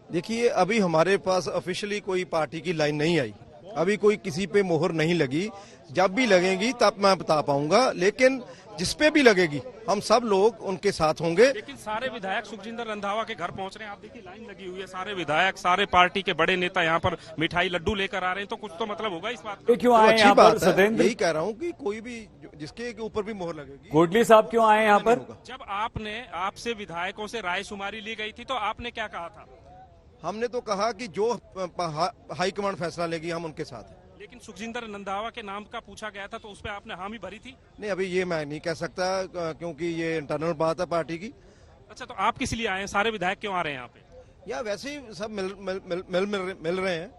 देखिए, अभी हमारे पास ऑफिशियली कोई पार्टी की लाइन नहीं आई, अभी कोई किसी पे मोहर नहीं लगी। जब भी लगेगी तब मैं बता पाऊंगा, लेकिन जिसपे भी लगेगी हम सब लोग उनके साथ होंगे। लेकिन सारे विधायक सुखजिंदर रंधावा के घर पहुंच रहे हैं, आप देखिए लाइन लगी हुई है, सारे विधायक, सारे पार्टी के बड़े नेता यहाँ पर मिठाई लड्डू लेकर आ रहे हैं, तो कुछ तो मतलब होगा इस बात का। क्यों आए यहाँ पर सतेंद्र? यही कह रहा हूँ कि कोई भी जिसके ऊपर भी मोहर लगेगी। कोटली साहब क्यों आए यहाँ पर? जब आपसे विधायकों से रायशुमारी ली गई थी तो आपने क्या कहा था? हमने तो कहा कि जो हाईकमांड फैसला लेगी हम उनके साथ हैं। लेकिन सुखजिंदर रंधावा के नाम का पूछा गया था तो उस पर आपने हामी भरी थी? नहीं, अभी ये मैं नहीं कह सकता क्योंकि ये इंटरनल बात है पार्टी की। अच्छा, तो आप किस लिए आए हैं? सारे विधायक क्यों आ रहे हैं यहाँ पे? या वैसे ही सब मिल रहे हैं,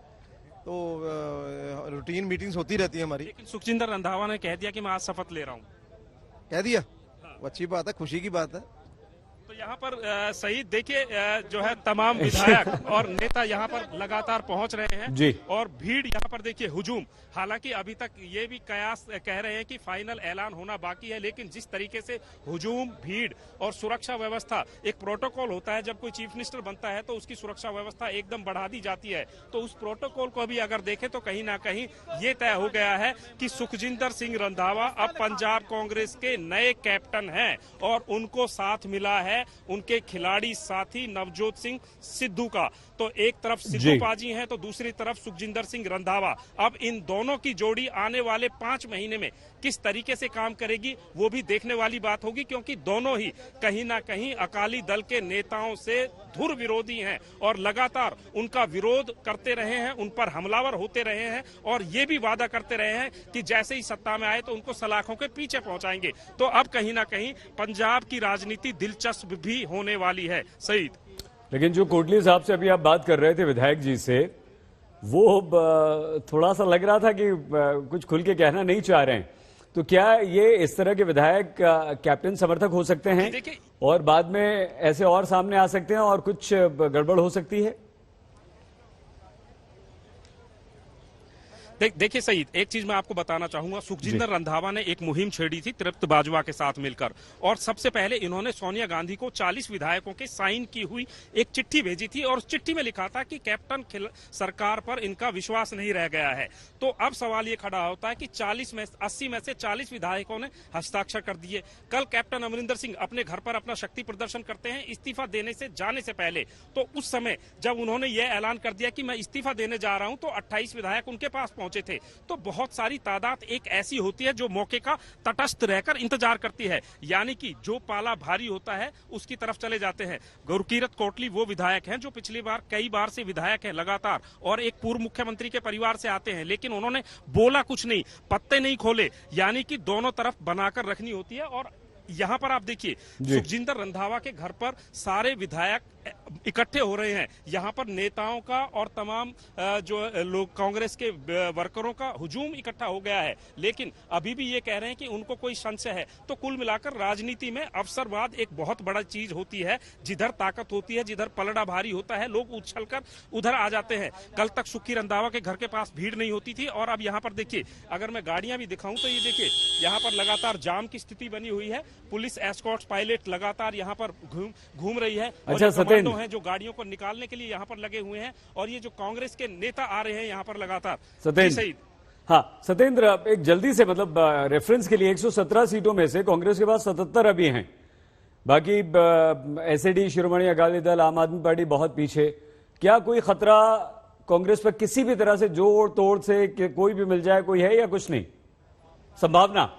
तो रूटीन मीटिंग्स होती रहती है हमारी। लेकिन सुखजिंदर रंधावा ने कह दिया कि मैं आज शपथ ले रहा हूँ। कह दिया? वो अच्छी बात है, खुशी की बात है। तो यहाँ पर शहीद देखिए जो है तमाम विधायक और नेता यहाँ पर लगातार पहुंच रहे हैं जी। और भीड़ यहाँ पर देखिए हुजूम, हालांकि अभी तक ये भी कयास कह रहे हैं कि फाइनल ऐलान होना बाकी है, लेकिन जिस तरीके से हुजूम, भीड़ और सुरक्षा व्यवस्था, एक प्रोटोकॉल होता है जब कोई चीफ मिनिस्टर बनता है तो उसकी सुरक्षा व्यवस्था एकदम बढ़ा दी जाती है, तो उस प्रोटोकॉल को भी अगर देखें तो कहीं ना कहीं ये तय हो गया है कि सुखजिंदर सिंह रंधावा अब पंजाब कांग्रेस के नए कैप्टन हैं और उनको साथ मिला है उनके खिलाड़ी साथी नवजोत सिंह सिद्धू का। तो एक तरफ सिद्धू पाजी हैं तो दूसरी तरफ सुखजिंदर सिंह रंधावा। अब इन दोनों की जोड़ी आने वाले 5 महीने में किस तरीके से काम करेगी वो भी देखने वाली बात होगी, क्योंकि दोनों ही कहीं ना कहीं अकाली दल के नेताओं से धुर विरोधी हैं और लगातार उनका विरोध करते रहे हैं, उन पर हमलावर होते रहे हैं और ये भी वादा करते रहे हैं कि जैसे ही सत्ता में आए तो उनको सलाखों के पीछे पहुंचाएंगे। तो अब कहीं ना कहीं पंजाब की राजनीति दिलचस्प भी होने वाली है। सईद, लेकिन जो कोटली साहब से अभी आप बात कर रहे थे विधायक जी से, वो थोड़ा सा लग रहा था कि कुछ खुल के कहना नहीं चाह रहे हैं, तो क्या ये इस तरह के विधायक कैप्टन समर्थक हो सकते हैं और बाद में ऐसे और सामने आ सकते हैं और कुछ गड़बड़ हो सकती है? देखिए सईद, एक चीज मैं आपको बताना चाहूंगा, सुखजिंदर रंधावा ने एक मुहिम छेड़ी थी तृप्त बाजवा के साथ मिलकर, और सबसे पहले इन्होंने सोनिया गांधी को 40 विधायकों के साइन की हुई एक चिट्ठी भेजी थी और उस चिट्ठी में लिखा था कि कैप्टन सरकार पर इनका विश्वास नहीं रह गया है। तो अब सवाल ये खड़ा होता है कि 80 में से 40 विधायकों ने हस्ताक्षर कर दिए। कल कैप्टन अमरिंदर सिंह अपने घर पर अपना शक्ति प्रदर्शन करते हैं इस्तीफा देने से जाने से पहले, तो उस समय जब उन्होंने ये ऐलान कर दिया कि मैं इस्तीफा देने जा रहा हूं तो 28 विधायक उनके पास पहुंचे थे। तो बहुत सारी तादाद एक ऐसी होती है जो मौके का तटस्थ रहकर इंतजार करती है, यानी कि जो पाला भारी होता है उसकी तरफ चले जाते हैं। गुरकीरत कोटली वो विधायक हैं जो पिछली बार कई बार से विधायक हैं लगातार और एक पूर्व मुख्यमंत्री के परिवार से आते हैं, लेकिन उन्होंने बोला कुछ नहीं, पत्ते नहीं खोले, यानी कि दोनों तरफ बनाकर रखनी होती है। और यहां पर आप देखिए सुखजिंदर रंधावा के घर पर सारे विधायक इकट्ठे हो रहे हैं। यहां पर नेताओं का और तमाम जो लोग कांग्रेस के वर्करों का हुजूम इकट्ठा हो गया है, लेकिन अभी भी ये कह रहे हैं कि उनको कोई संशय है। तो कुल मिलाकर राजनीति में अवसरवाद एक बहुत बड़ा चीज होती है, जिधर ताकत होती है, जिधर पलड़ा भारी होता है, लोग उछलकर उधर आ जाते हैं। कल तक सुखी रंधावा के घर के पास भीड़ नहीं होती थी और अब यहाँ पर देखिए, अगर मैं गाड़ियां भी दिखाऊं तो ये देखिए यहाँ पर लगातार जाम की स्थिति बनी हुई है। पुलिस एस्कॉर्ट्स पायलट लगातार यहाँ पर घूम रही है। अच्छा, कमांडो हैं जो गाड़ियों को निकालने के लिए यहाँ पर लगे हुए हैं और ये जो कांग्रेस के नेता आ रहे हैं यहाँ पर लगातार। सतेंद्र, हाँ सतेंद्र, एक जल्दी से मतलब रेफरेंस के लिए 117 सीटों में से कांग्रेस के पास 77 अभी हैं, बाकी एसएडी, शिरोमणि अकाली दल, आम आदमी पार्टी बहुत पीछे। क्या कोई खतरा कांग्रेस पर किसी भी तरह से जोड़ तोड़ से कि कोई भी मिल जाए, कोई है या कुछ नहीं संभावना?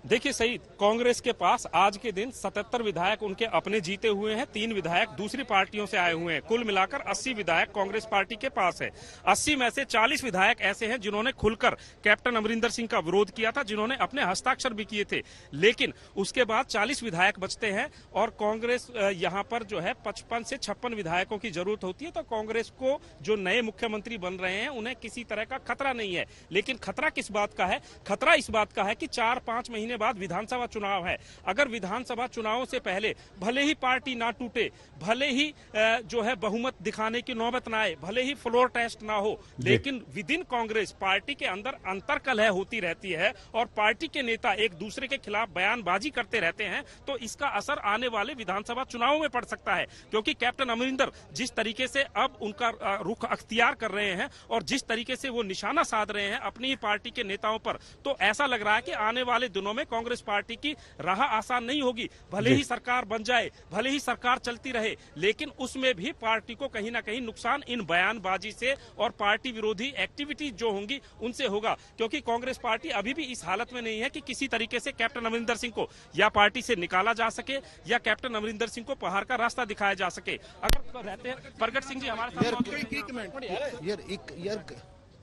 देखिए सईद, कांग्रेस के पास आज के दिन 77 विधायक उनके अपने जीते हुए हैं, 3 विधायक दूसरी पार्टियों से आए हुए हैं। कुल मिलाकर 80 विधायक कांग्रेस पार्टी के पास है। 80 में से 40 विधायक ऐसे हैं जिन्होंने खुलकर कैप्टन अमरिंदर सिंह का विरोध किया था, जिन्होंने अपने हस्ताक्षर भी किए थे, लेकिन उसके बाद 40 विधायक बचते हैं और कांग्रेस यहाँ पर जो है 55 से 56 विधायकों की जरूरत होती है। तो कांग्रेस को जो नए मुख्यमंत्री बन रहे हैं उन्हें किसी तरह का खतरा नहीं है, लेकिन खतरा किस बात का है? खतरा इस बात का है कि 4-5 महीने महीने बाद विधानसभा चुनाव है। अगर विधानसभा चुनावों से पहले भले ही पार्टी ना टूटे, भले ही जो है बहुमत दिखाने की नौबत ना आए, भले ही फ्लोर टेस्ट ना हो, लेकिन विद इन कांग्रेस पार्टी के अंदर अंतर्कलह होती रहती है और पार्टी के नेता एक दूसरे के खिलाफ बयानबाजी करते रहते हैं, तो इसका असर आने वाले विधानसभा चुनावों में पड़ सकता है। क्योंकि कैप्टन अमरिंदर जिस तरीके से अब उनका रुख अख्तियार कर रहे हैं और जिस तरीके से वो निशाना साध रहे हैं अपनी ही पार्टी के नेताओं पर, तो ऐसा लग रहा है कि आने वाले दिनों में कांग्रेस पार्टी की राह आसान नहीं होगी। भले ही सरकार बन जाए, भले ही सरकार चलती रहे, लेकिन उसमें भी पार्टी को कहीं ना कहीं नुकसान इन बयानबाजी से और पार्टी विरोधी एक्टिविटी जो होंगी उनसे होगा। क्योंकि कांग्रेस पार्टी अभी भी इस हालत में नहीं है कि किसी तरीके से कैप्टन अमरिंदर सिंह को या पार्टी से निकाला जा सके या कैप्टन अमरिंदर सिंह को पहाड़ का रास्ता दिखाया जा सके। अगर रहते हैं प्रगट सिंह जी हमारे साथ,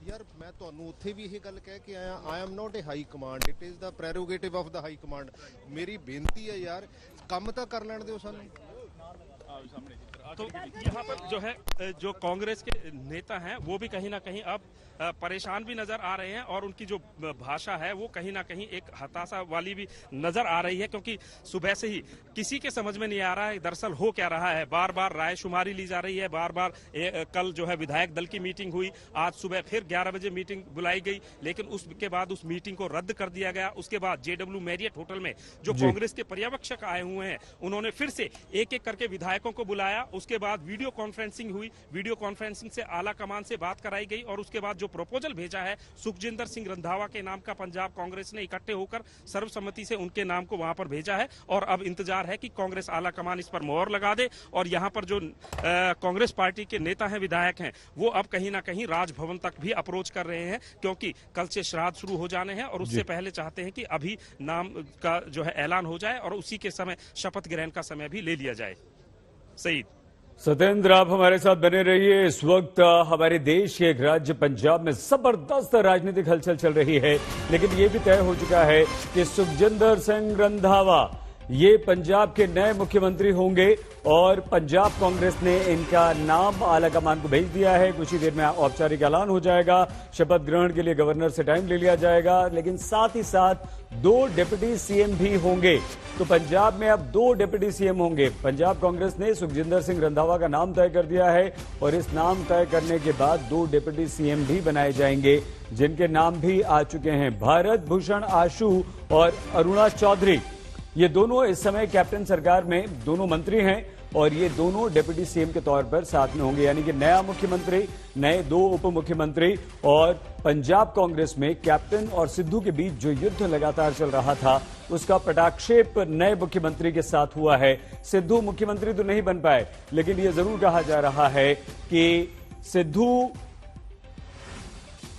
यार मैं ਤੁਹਾਨੂੰ ਉੱਥੇ ਵੀ ਇਹ ਗੱਲ ਕਹਿ ਕੇ ਆਇਆ, I am not a high command, it is the prerogative of the high command. मेरी बेनती है यार, ਕੰਮ ਤਾਂ ਕਰ ਲੈਣ ਦਿਓ ਸਾਨੂੰ। तो यहाँ पर जो है जो कांग्रेस के नेता हैं वो भी कहीं ना कहीं अब परेशान भी नजर आ रहे हैं और उनकी जो भाषा है वो कहीं ना कहीं एक हताशा वाली भी नजर आ रही है। क्योंकि सुबह से ही किसी के समझ में नहीं आ रहा है दरअसल हो क्या रहा है। बार बार रायशुमारी ली जा रही है, बार बार कल जो है विधायक दल की मीटिंग हुई, आज सुबह फिर 11 बजे मीटिंग बुलाई गई, लेकिन उसके बाद उस मीटिंग को रद्द कर दिया गया। उसके बाद जेडब्ल्यू मैरियट होटल में जो कांग्रेस के पर्यवेक्षक आए हुए हैं उन्होंने फिर से एक एक करके विधायकों को बुलाया। उसके बाद वीडियो कॉन्फ्रेंसिंग हुई, वीडियो कॉन्फ्रेंसिंग से आला कमान से बात कराई गई और उसके बाद जो प्रपोजल भेजा है सुखजिंदर सिंह रंधावा के नाम का पंजाब कांग्रेस ने इकट्ठे होकर सर्वसम्मति से उनके नाम को वहां पर भेजा है। और अब इंतजार है कि कांग्रेस आला कमान इस पर मोहर लगा दे और यहां पर जो कांग्रेस पार्टी के नेता हैं, विधायक हैं, वो अब कहीं ना कहीं राजभवन तक भी अप्रोच कर रहे हैं। क्योंकि कल से श्राद्ध शुरू हो जाने हैं और उससे पहले चाहते हैं कि अभी नाम का जो है ऐलान हो जाए और उसी के समय शपथ ग्रहण का समय भी ले लिया जाए। सईद सत्येंद्र, आप हमारे साथ बने रहिए। इस वक्त हमारे देश के एक राज्य पंजाब में जबरदस्त राजनीतिक हलचल चल रही है, लेकिन ये भी तय हो चुका है कि सुखजिंदर सिंह रंधावा ये पंजाब के नए मुख्यमंत्री होंगे और पंजाब कांग्रेस ने इनका नाम आलाकमान को भेज दिया है। कुछ ही देर में औपचारिक ऐलान हो जाएगा, शपथ ग्रहण के लिए गवर्नर से टाइम ले लिया जाएगा, लेकिन साथ ही साथ 2 डिप्टी सीएम भी होंगे। तो पंजाब में अब 2 डिप्टी सीएम होंगे। पंजाब कांग्रेस ने सुखजिंदर सिंह रंधावा का नाम तय कर दिया है और इस नाम तय करने के बाद 2 डिप्टी सीएम भी बनाए जाएंगे, जिनके नाम भी आ चुके हैं, भारत भूषण आशु और अरुणा चौधरी। ये दोनों इस समय कैप्टन सरकार में दोनों मंत्री हैं और ये दोनों डिप्टी सीएम के तौर पर साथ में होंगे। यानी कि नया मुख्यमंत्री, नए 2 उप मुख्यमंत्री और पंजाब कांग्रेस में कैप्टन और सिद्धू के बीच जो युद्ध लगातार चल रहा था उसका पटाक्षेप नए मुख्यमंत्री के साथ हुआ है। सिद्धू मुख्यमंत्री तो नहीं बन पाए, लेकिन ये जरूर कहा जा रहा है कि सिद्धू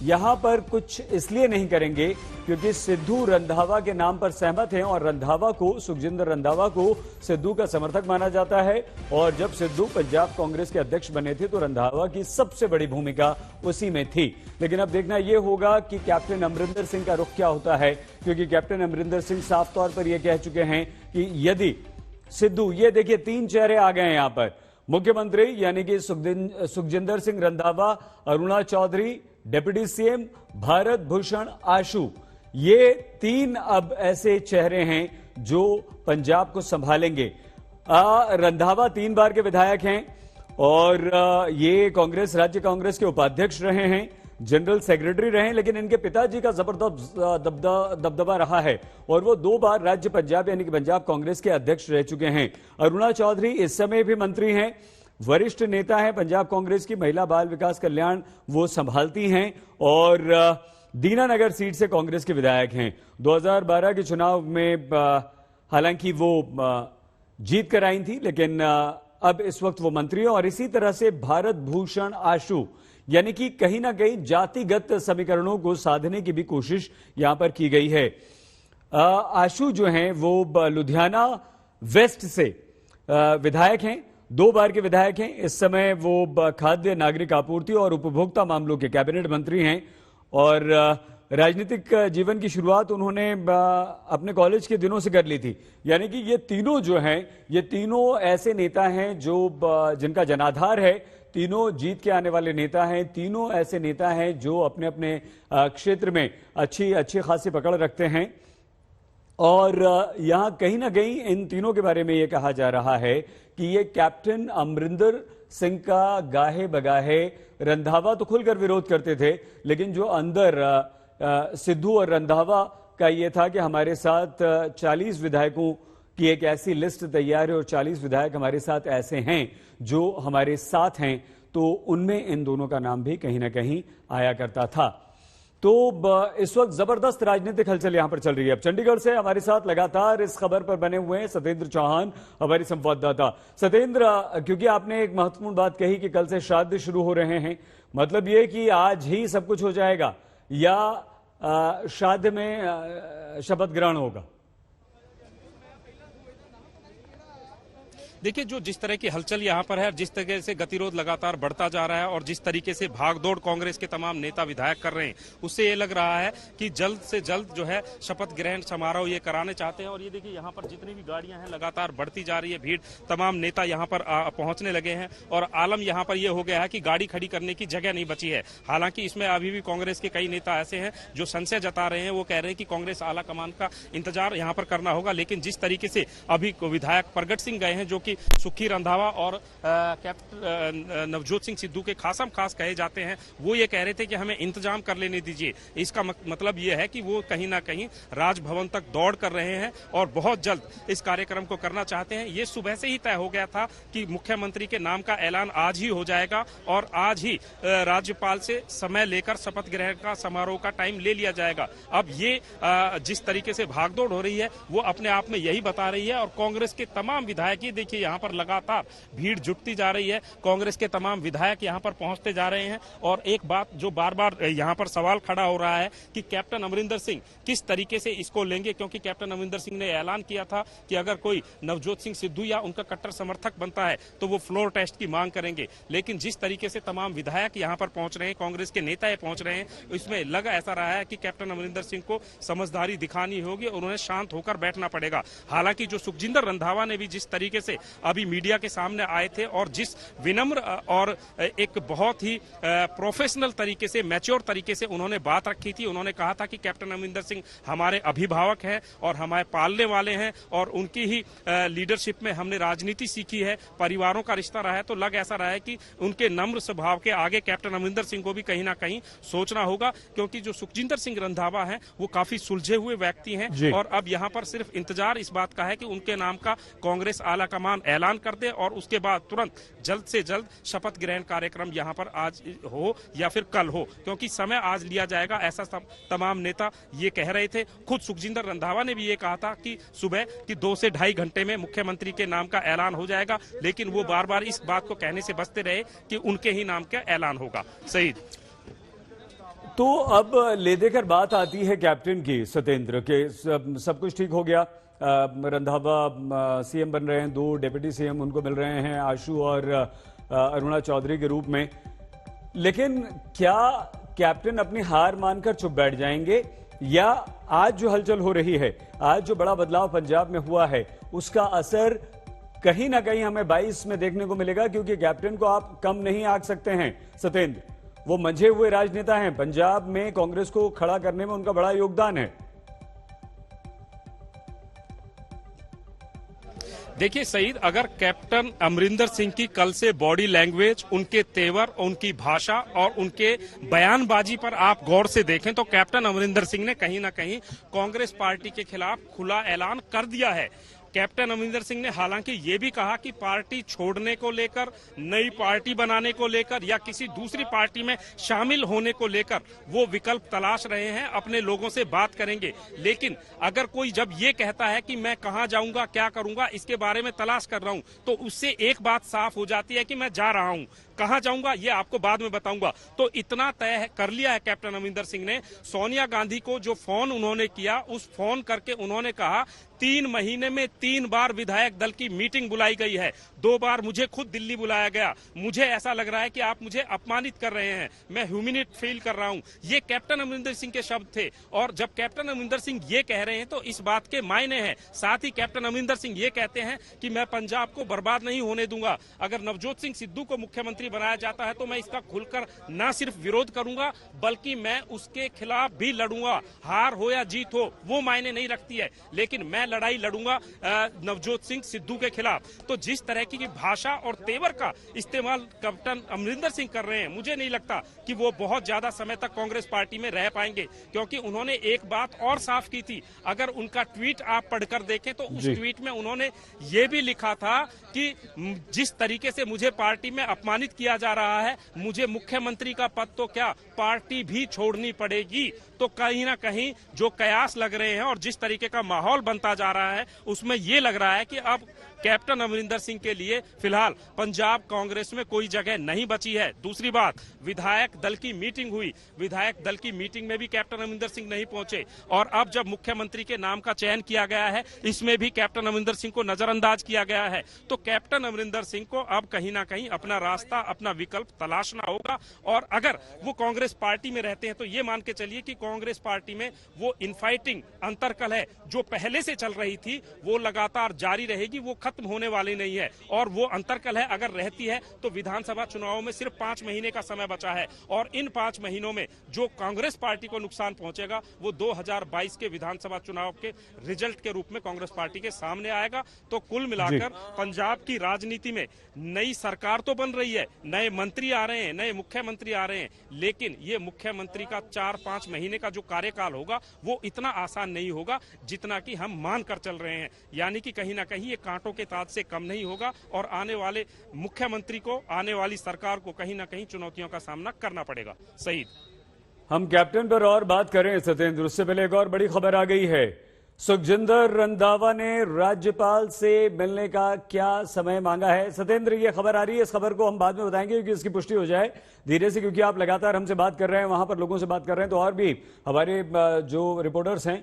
यहां पर कुछ इसलिए नहीं करेंगे क्योंकि सिद्धू रंधावा के नाम पर सहमत हैं और रंधावा को, सुखजिंदर रंधावा को सिद्धू का समर्थक माना जाता है। और जब सिद्धू पंजाब कांग्रेस के अध्यक्ष बने थे तो रंधावा की सबसे बड़ी भूमिका उसी में थी। लेकिन अब देखना यह होगा कि कैप्टन अमरिंदर सिंह का रुख क्या होता है, क्योंकि कैप्टन अमरिंदर सिंह साफ तौर पर यह कह चुके हैं कि यदि सिद्धू, ये देखिए 3 चेहरे आ गए हैं यहां पर, मुख्यमंत्री यानी कि सुखजिंदर सिंह रंधावा, अरुणा चौधरी, डिप्टी सीएम भारत भूषण आशु, ये 3 अब ऐसे चेहरे हैं जो पंजाब को संभालेंगे। रंधावा 3 बार के विधायक हैं और ये कांग्रेस, राज्य कांग्रेस के उपाध्यक्ष रहे हैं, जनरल सेक्रेटरी रहे, लेकिन इनके पिताजी का जबरदस्त दबदबा रहा है और वो 2 बार राज्य पंजाब यानी कि पंजाब कांग्रेस के अध्यक्ष रह चुके हैं। अरुणा चौधरी इस समय भी मंत्री हैं, वरिष्ठ नेता हैं पंजाब कांग्रेस की, महिला बाल विकास कल्याण वो संभालती हैं और दीनानगर सीट से कांग्रेस के विधायक हैं। 2012 के चुनाव में हालांकि वो जीत कर आई थी, लेकिन अब इस वक्त वो मंत्री हैं। और इसी तरह से भारत भूषण आशु, यानी कि कहीं ना कहीं जातिगत समीकरणों को साधने की भी कोशिश यहां पर की गई है। आशु जो हैं वो लुधियाना वेस्ट से विधायक हैं, 2 बार के विधायक हैं। इस समय वो खाद्य नागरिक आपूर्ति और उपभोक्ता मामलों के कैबिनेट मंत्री हैं और राजनीतिक जीवन की शुरुआत उन्होंने अपने कॉलेज के दिनों से कर ली थी। यानी कि ये तीनों जो हैं, ये तीनों ऐसे नेता हैं जो जिनका जनाधार है, तीनों जीत के आने वाले नेता हैं, तीनों ऐसे नेता हैं जो अपने अपने क्षेत्र में अच्छी खासी पकड़ रखते हैं। और यहां कहीं ना कहीं इन तीनों के बारे में यह कहा जा रहा है कि ये कैप्टन अमरिंदर सिंह का गाहे बगाहे रंधावा तो खुलकर विरोध करते थे, लेकिन जो अंदर सिद्धू और रंधावा का ये था कि हमारे साथ 40 विधायकों की एक ऐसी लिस्ट तैयार है और 40 विधायक हमारे साथ ऐसे हैं जो हमारे साथ हैं, तो उनमें इन दोनों का नाम भी कहीं ना कहीं आया करता था। तो इस वक्त जबरदस्त राजनीतिक हलचल यहां पर चल रही है। अब चंडीगढ़ से हमारे साथ लगातार इस खबर पर बने हुए हैं सत्येंद्र चौहान, हमारे संवाददाता। सत्येंद्र, क्योंकि आपने एक महत्वपूर्ण बात कही कि कल से श्राद्ध शुरू हो रहे हैं, मतलब ये कि आज ही सब कुछ हो जाएगा या श्राद्ध में शपथ ग्रहण होगा? देखिए, जो जिस तरह की हलचल यहाँ पर है, जिस तरह से गतिरोध लगातार बढ़ता जा रहा है और जिस तरीके से भागदौड़ कांग्रेस के तमाम नेता विधायक कर रहे हैं, उससे ये लग रहा है कि जल्द से जल्द जो है शपथ ग्रहण समारोह ये कराने चाहते हैं। और ये देखिए, यहाँ पर जितनी भी गाड़ियां हैं लगातार बढ़ती जा रही है भीड़, तमाम नेता यहाँ पर पहुंचने लगे हैं और आलम यहाँ पर यह हो गया है कि गाड़ी खड़ी करने की जगह नहीं बची है। हालांकि इसमें अभी भी कांग्रेस के कई नेता ऐसे हैं जो संशय जता रहे हैं, वो कह रहे हैं कि कांग्रेस आला कमान का इंतजार यहाँ पर करना होगा। लेकिन जिस तरीके से अभी विधायक प्रगट सिंह गए हैं, जो कि सुखी रंधावा और कैप्टन नवजोत सिंह सिद्धू के खासम खास कहे जाते हैं, वो ये कह रहे थे कि हमें इंतजाम कर लेने दीजिए। इसका मतलब ये है कि वो कहीं ना कहीं राजभवन तक दौड़ कर रहे हैं और बहुत जल्द इस कार्यक्रम को करना चाहते हैं। ये सुबह से ही तय हो गया था कि मुख्यमंत्री के नाम का ऐलान आज ही हो जाएगा और आज ही राज्यपाल से समय लेकर शपथ ग्रहण का समारोह का टाइम ले लिया जाएगा। अब ये जिस तरीके से भागदौड़ हो रही है वो अपने आप में यही बता रही है और कांग्रेस के तमाम विधायक, देखिए यहाँ पर लगातार भीड़ जुटती जा रही है, कांग्रेस के तमाम विधायक यहां पर पहुंचते जा रहे हैं। और एक बात जो बार बार यहां पर सवाल खड़ा हो रहा है कि कैप्टन अमरिंदर सिंह किस तरीके से इसको लेंगे, क्योंकि कैप्टन अमरिंदर सिंह ने ऐलान किया था कि अगर कोई नवजोत सिंह सिद्धू या उनका कट्टर समर्थक बनता है तो वो फ्लोर टेस्ट की मांग करेंगे। लेकिन जिस तरीके से तमाम विधायक यहां पर पहुंच रहे हैं, कांग्रेस के नेता पहुंच रहे हैं, इसमें लग ऐसा रहा है कि कैप्टन अमरिंदर सिंह को समझदारी दिखानी होगी और उन्हें शांत होकर बैठना पड़ेगा। हालांकि जो सुखजिंदर रंधावा ने भी जिस तरीके से अभी मीडिया के सामने आए थे और जिस विनम्र और एक बहुत ही प्रोफेशनल तरीके से, मैच्योर तरीके से उन्होंने बात रखी थी। उन्होंने कहा था कि कैप्टन अमरिंदर सिंह हमारे अभिभावक हैं और हमारे पालने वाले हैं और उनकी ही लीडरशिप में हमने राजनीति सीखी है, परिवारों का रिश्ता रहा है। तो लग ऐसा रहा है कि उनके नम्र स्वभाव के आगे कैप्टन अमरिंदर सिंह को भी कहीं ना कहीं सोचना होगा, क्योंकि जो सुखजिंदर सिंह रंधावा हैं वो काफी सुलझे हुए व्यक्ति हैं और अब यहाँ पर सिर्फ इंतजार इस बात का है कि उनके नाम का कांग्रेस आला कमान ऐलान कर दे और उसके बाद तुरंत जल्द से जल्द शपथ ग्रहण कार्यक्रम यहां पर आज हो या फिर कल हो, क्योंकि समय आज लिया जाएगा, ऐसा तमाम नेता ये कह रहे थे। खुद सुखजिंदर रंधावा ने भी ये कहा था कि सुबह की 2 से ढाई घंटे में मुख्यमंत्री के नाम का ऐलान हो जाएगा, लेकिन वो बार बार इस बात को कहने से बचते रहे कि उनके ही नाम का ऐलान होगा। सईद, तो अब ले देकर बात आती है कैप्टन की, सत्येंद्र के सब कुछ ठीक हो गया, रंधावा सीएम बन रहे हैं, 2 डिप्टी सीएम उनको मिल रहे हैं आशु और अरुणा चौधरी के रूप में, लेकिन क्या कैप्टन अपनी हार मानकर चुप बैठ जाएंगे या आज जो हलचल हो रही है, आज जो बड़ा बदलाव पंजाब में हुआ है, उसका असर कहीं ना कहीं हमें 22 में देखने को मिलेगा? क्योंकि कैप्टन को आप कम नहीं आंक सकते हैं सत्येंद्र, वो मंझे हुए राजनेता हैं, पंजाब में कांग्रेस को खड़ा करने में उनका बड़ा योगदान है। देखिए सईद, अगर कैप्टन अमरिंदर सिंह की कल से बॉडी लैंग्वेज, उनके तेवर, उनकी भाषा और उनके बयानबाजी पर आप गौर से देखें तो कैप्टन अमरिंदर सिंह ने कहीं ना कहीं कांग्रेस पार्टी के खिलाफ खुला ऐलान कर दिया है। कैप्टन अमरिंदर सिंह ने हालांकि ये भी कहा कि पार्टी छोड़ने को लेकर, नई पार्टी बनाने को लेकर या किसी दूसरी पार्टी में शामिल होने को लेकर वो विकल्प तलाश रहे हैं, अपने लोगों से बात करेंगे। लेकिन अगर कोई जब ये कहता है कि मैं कहां जाऊंगा, क्या करूंगा, इसके बारे में तलाश कर रहा हूं, तो उससे एक बात साफ हो जाती है कि मैं जा रहा हूं, कहां जाऊंगा ये आपको बाद में बताऊंगा। तो इतना तय कर लिया है कैप्टन अमरिंदर सिंह ने। सोनिया गांधी को जो फोन उन्होंने किया, उस फोन करके उन्होंने कहा 3 महीने में 3 बार विधायक दल की मीटिंग बुलाई गई है। 2 बार मुझे खुद दिल्ली बुलाया गया। मुझे ऐसा लग रहा है कि आप मुझे अपमानित कर रहे हैं, मैं ह्यूमिनेट फील कर रहा हूं। ये कैप्टन अमरिंदर सिंह के शब्द थे, और जब कैप्टन अमरिंदर सिंह ये कह रहे हैं तो इस बात के मायने हैं। साथ ही कैप्टन अमरिंदर सिंह ये कहते हैं कि मैं पंजाब को बर्बाद नहीं होने दूंगा। अगर नवजोत सिंह सिद्धू को मुख्यमंत्री बनाया जाता है तो मैं इसका खुलकर न सिर्फ विरोध करूंगा बल्कि मैं उसके खिलाफ भी लड़ूंगा। हार हो या जीत हो वो मायने नहीं रखती है, लेकिन मैं लड़ाई लड़ूंगा नवजोत सिंह सिद्धू के खिलाफ। तो जिस तरह की भाषा और तेवर का इस्तेमाल कैप्टन अमरिंदर सिंह कर रहे हैं, मुझे नहीं लगता कि वो बहुत ज्यादा समय तक कांग्रेस पार्टी में रह पाएंगे, क्योंकि उन्होंने एक बात और साफ की थी। अगर उनका ट्वीट आप पढ़कर देखें तो उस ट्वीट में उन्होंने ये भी लिखा था कि जिस तरीके से मुझे पार्टी में अपमानित किया जा रहा है, मुझे मुख्यमंत्री का पद तो क्या पार्टी भी छोड़नी पड़ेगी। तो कहीं ना कहीं जो कयास लग रहे हैं और जिस तरीके का माहौल बनता जा रहा है उसमें यह लग रहा है कि अब कैप्टन अमरिंदर सिंह के लिए फिलहाल पंजाब कांग्रेस में कोई जगह नहीं बची है। दूसरी बात, विधायक दल की मीटिंग हुई, विधायक दल की मीटिंग में भी कैप्टन अमरिंदर सिंह नहीं पहुंचे, और अब जब मुख्यमंत्री के नाम का चयन किया गया है इसमें भी कैप्टन अमरिंदर सिंह को नजरअंदाज किया गया है। तो कैप्टन अमरिंदर सिंह को अब कहीं ना कहीं अपना रास्ता, अपना विकल्प तलाशना होगा। और अगर वो कांग्रेस पार्टी में रहते हैं तो ये मान के चलिए कि कांग्रेस पार्टी में वो इनफाइटिंग अंतर्कल है जो पहले से चल रही थी वो लगातार जारी रहेगी, वो खत्म होने वाली नहीं है। और वो अंतर्कल है अगर रहती है तो विधानसभा चुनावों में सिर्फ 5 महीने का समय बचा है, और इन 5 महीनों में जो कांग्रेस पार्टी को नुकसान पहुंचेगा वो 2022 के विधानसभा चुनाव के रिजल्ट के रूप में कांग्रेस पार्टी के सामने आएगा। तो कुल मिलाकर पंजाब की राजनीति में नई सरकार तो बन रही है, नए मंत्री आ रहे हैं, नए मुख्यमंत्री आ रहे हैं, लेकिन ये मुख्यमंत्री का 4-5 महीने का जो कार्यकाल होगा वो इतना आसान नहीं होगा जितना कि हम मान कर चल रहे हैं। यानी कि कहीं ना कहीं ये कांटों के ताज से कम नहीं होगा, और आने वाले मुख्यमंत्री को, आने वाली सरकार को कहीं ना कहीं चुनौतियों का सामना करना पड़ेगा। सईद, हम कैप्टन पर और बात करें सत्येंद्र, उससे पहले एक और बड़ी खबर आ गई है। सुखजिंदर रंधावा ने राज्यपाल से मिलने का क्या समय मांगा है? सत्येंद्र, ये खबर आ रही है, इस खबर को हम बाद में बताएंगे क्योंकि इसकी पुष्टि हो जाए धीरे से, क्योंकि आप लगातार हमसे बात कर रहे हैं, वहां पर लोगों से बात कर रहे हैं, तो और भी हमारे जो रिपोर्टर्स हैं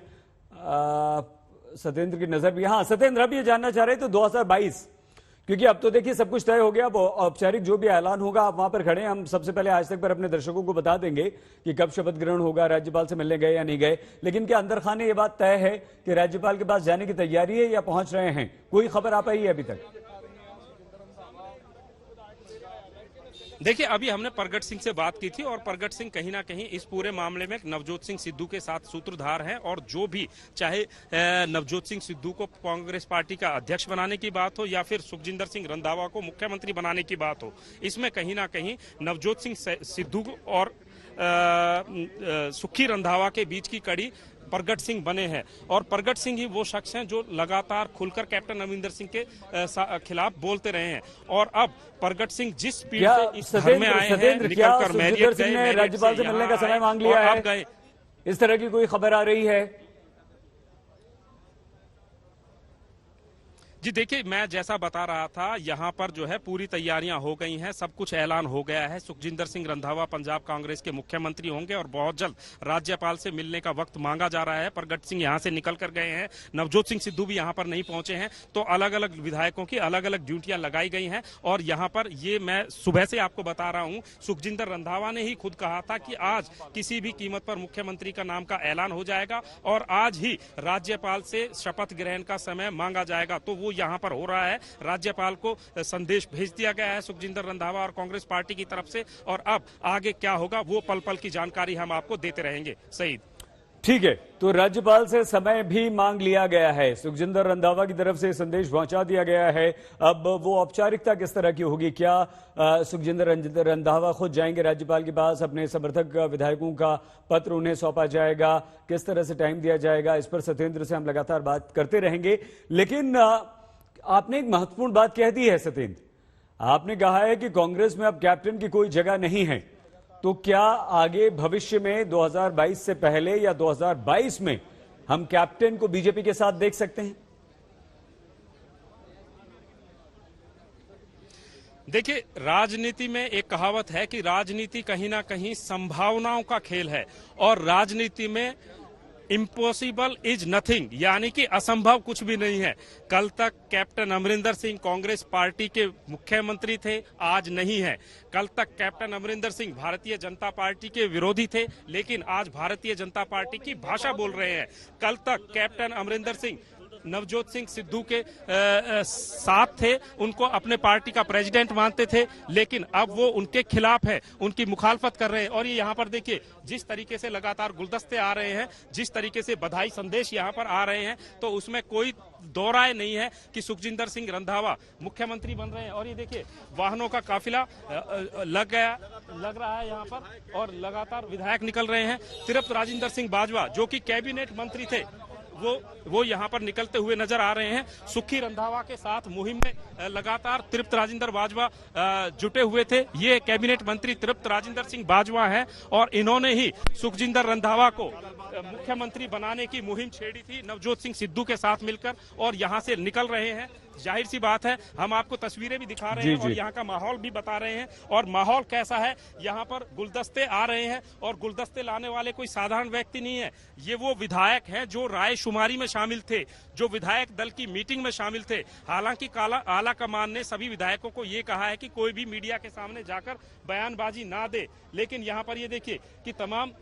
सत्येंद्र की नजर भी। हाँ सत्येंद्र, अब ये जानना चाह रहे थे तो 2022, क्योंकि अब तो देखिए सब कुछ तय हो गया, औपचारिक जो भी ऐलान होगा आप वहां पर खड़े हैं, हम सबसे पहले आज तक पर अपने दर्शकों को बता देंगे कि कब शपथ ग्रहण होगा, राज्यपाल से मिलने गए या नहीं गए, लेकिन क्या अंदर खाने ये बात तय है कि राज्यपाल के पास जाने की तैयारी है या पहुंच रहे हैं? कोई खबर आ पाई है अभी तक? देखिए, अभी हमने प्रगट सिंह से बात की थी और प्रगट सिंह कहीं ना कहीं इस पूरे मामले में नवजोत सिंह सिद्धू के साथ सूत्रधार हैं, और जो भी चाहे नवजोत सिंह सिद्धू को कांग्रेस पार्टी का अध्यक्ष बनाने की बात हो या फिर सुखजिंदर सिंह रंधावा को मुख्यमंत्री बनाने की बात हो, इसमें कहीं ना कहीं नवजोत सिंह सिद्धू और सुखी रंधावा के बीच की कड़ी प्रगट सिंह बने हैं। और प्रगट सिंह ही वो शख्स हैं जो लगातार खुलकर कैप्टन अमरिंदर सिंह के खिलाफ बोलते रहे हैं। और अब प्रगट सिंह जिस स्पीड से इस घर में आए हैं, निकलकर मैरियट गए, राज्यपाल से मिलने का समय मांग लिया है, इस तरह की कोई खबर आ रही है? जी देखिए, मैं जैसा बता रहा था, यहाँ पर जो है पूरी तैयारियां हो गई हैं, सब कुछ ऐलान हो गया है। सुखजिंदर सिंह रंधावा पंजाब कांग्रेस के मुख्यमंत्री होंगे और बहुत जल्द राज्यपाल से मिलने का वक्त मांगा जा रहा है। प्रगट सिंह यहाँ से निकल कर गए हैं, नवजोत सिंह सिद्धू भी यहाँ पर नहीं पहुंचे हैं, तो अलग अलग विधायकों की अलग अलग ड्यूटियां लगाई गई हैं। और यहाँ पर ये मैं सुबह से आपको बता रहा हूँ, सुखजिंदर रंधावा ने ही खुद कहा था कि आज किसी भी कीमत पर मुख्यमंत्री का नाम का ऐलान हो जाएगा और आज ही राज्यपाल से शपथ ग्रहण का समय मांगा जाएगा। तो वो यहाँ पर हो रहा है, राज्यपाल को संदेश भेज दिया गया है सुखजिंदर रंधावा और कांग्रेस पार्टी की तरफ से, और अब आगे क्या होगा वो पल पल की जानकारी हम आपको देते रहेंगे। सईद, ठीक है, तो राज्यपाल से समय भी मांग लिया गया है, सुखजिंदर रंधावा की तरफ से संदेश पहुंचा दिया गया है। अब वो औपचारिकता किस तरह की होगी? क्या सुखजिंदर रंधावा खुद जाएंगे राज्यपाल के पास, अपने समर्थक विधायकों का पत्र उन्हें सौंपा जाएगा, किस तरह से टाइम दिया जाएगा, इस पर सत्येंद्र से हम लगातार बात करते रहेंगे। लेकिन आपने एक महत्वपूर्ण बात कह दी है सत्येंद्र, आपने कहा है कि कांग्रेस में अब कैप्टन की कोई जगह नहीं है, तो क्या आगे भविष्य में 2022 से पहले या 2022 में हम कैप्टन को बीजेपी के साथ देख सकते हैं? देखिए, राजनीति में एक कहावत है कि राजनीति कहीं ना कहीं संभावनाओं का खेल है, और राजनीति में इम्पॉसिबल इज नथिंग, यानी कि असंभव कुछ भी नहीं है। कल तक कैप्टन अमरिंदर सिंह कांग्रेस पार्टी के मुख्यमंत्री थे, आज नहीं है। कल तक कैप्टन अमरिंदर सिंह भारतीय जनता पार्टी के विरोधी थे, लेकिन आज भारतीय जनता पार्टी की भाषा बोल रहे हैं। कल तक कैप्टन अमरिंदर सिंह नवजोत सिंह सिद्धू के साथ थे, उनको अपने पार्टी का प्रेसिडेंट मानते थे, लेकिन अब वो उनके खिलाफ है, उनकी मुखालफत कर रहे हैं। और ये यहाँ पर देखिए जिस तरीके से लगातार गुलदस्ते आ रहे हैं, जिस तरीके से बधाई संदेश यहाँ पर आ रहे हैं, तो उसमें कोई दो राय नहीं है कि सुखजिंदर सिंह रंधावा मुख्यमंत्री बन रहे हैं। और ये देखिए वाहनों का काफिला लग रहा है यहाँ पर, और लगातार विधायक निकल रहे हैं। तिरप राजेंद्र सिंह बाजवा जो कि कैबिनेट मंत्री थे, वो यहाँ पर निकलते हुए नजर आ रहे हैं। सुखी रंधावा के साथ मुहिम में लगातार तृप्त राजेंद्र बाजवा जुटे हुए थे। ये कैबिनेट मंत्री तृप्त राजेंद्र सिंह बाजवा हैं, और इन्होंने ही सुखजिंदर रंधावा को मुख्यमंत्री बनाने की मुहिम छेड़ी थी नवजोत सिंह सिद्धू के साथ मिलकर, और यहाँ से निकल रहे हैं। जाहिर सी बात है, हम आपको तस्वीरें भी दिखा रहे हैं और यहाँ का माहौल भी बता रहे हैं। और माहौल कैसा है, यहाँ पर गुलदस्ते आ रहे हैं, और गुलदस्ते लाने वाले कोई साधारण व्यक्ति नहीं है। ये वो विधायक हैं जो रायशुमारी में शामिल थे, जो विधायक दल की मीटिंग में शामिल थे। हालांकि आला कमान ने सभी विधायकों को ये कहा है कि कोई भी मीडिया के सामने जाकर बयानबाजी ना दे, लेकिन यहाँ पर ये देखिए कि तमाम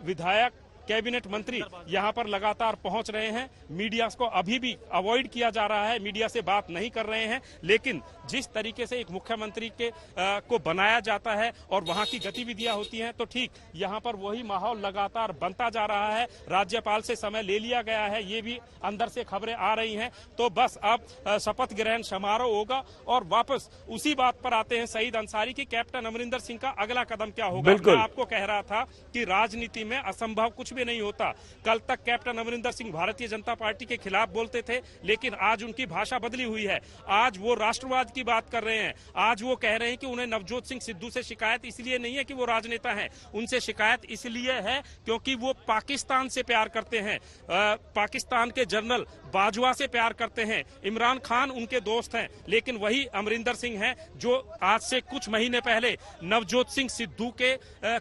विधायक, कैबिनेट मंत्री यहाँ पर लगातार पहुंच रहे हैं। मीडिया को अभी भी अवॉइड किया जा रहा है, मीडिया से बात नहीं कर रहे हैं, लेकिन जिस तरीके से एक मुख्यमंत्री को बनाया जाता है और वहां की गतिविधियां होती हैं, तो ठीक यहाँ पर वही माहौल लगातार बनता जा रहा है। राज्यपाल से समय ले लिया गया है, ये भी अंदर से खबरें आ रही हैं। तो बस अब शपथ ग्रहण समारोह होगा, और वापस उसी बात पर आते हैं सईद अंसारी की कैप्टन अमरिंदर सिंह का अगला कदम क्या होगा। मैं आपको कह रहा था कि राजनीति में असंभव कुछ भी नहीं होता। कल तक कैप्टन अमरिंदर सिंह भारतीय जनता पार्टी के खिलाफ बोलते थे, लेकिन आज उनकी भाषा बदली हुई है। आज वो राष्ट्रवाद की बात कर रहे हैं। आज वो कह रहे हैं कि उन्हें नवजोत सिंह सिद्धू से शिकायत इसलिए नहीं है कि वो राजनेता हैं, उनसे शिकायत इसलिए है क्योंकि वो पाकिस्तान से प्यार करते हैं, पाकिस्तान के जनरल बाजवा से प्यार करते हैं। इमरान खान उनके दोस्त हैं, लेकिन वही अमरिंदर सिंह हैं जो आज से कुछ महीने पहले नवजोत सिंह सिद्धू के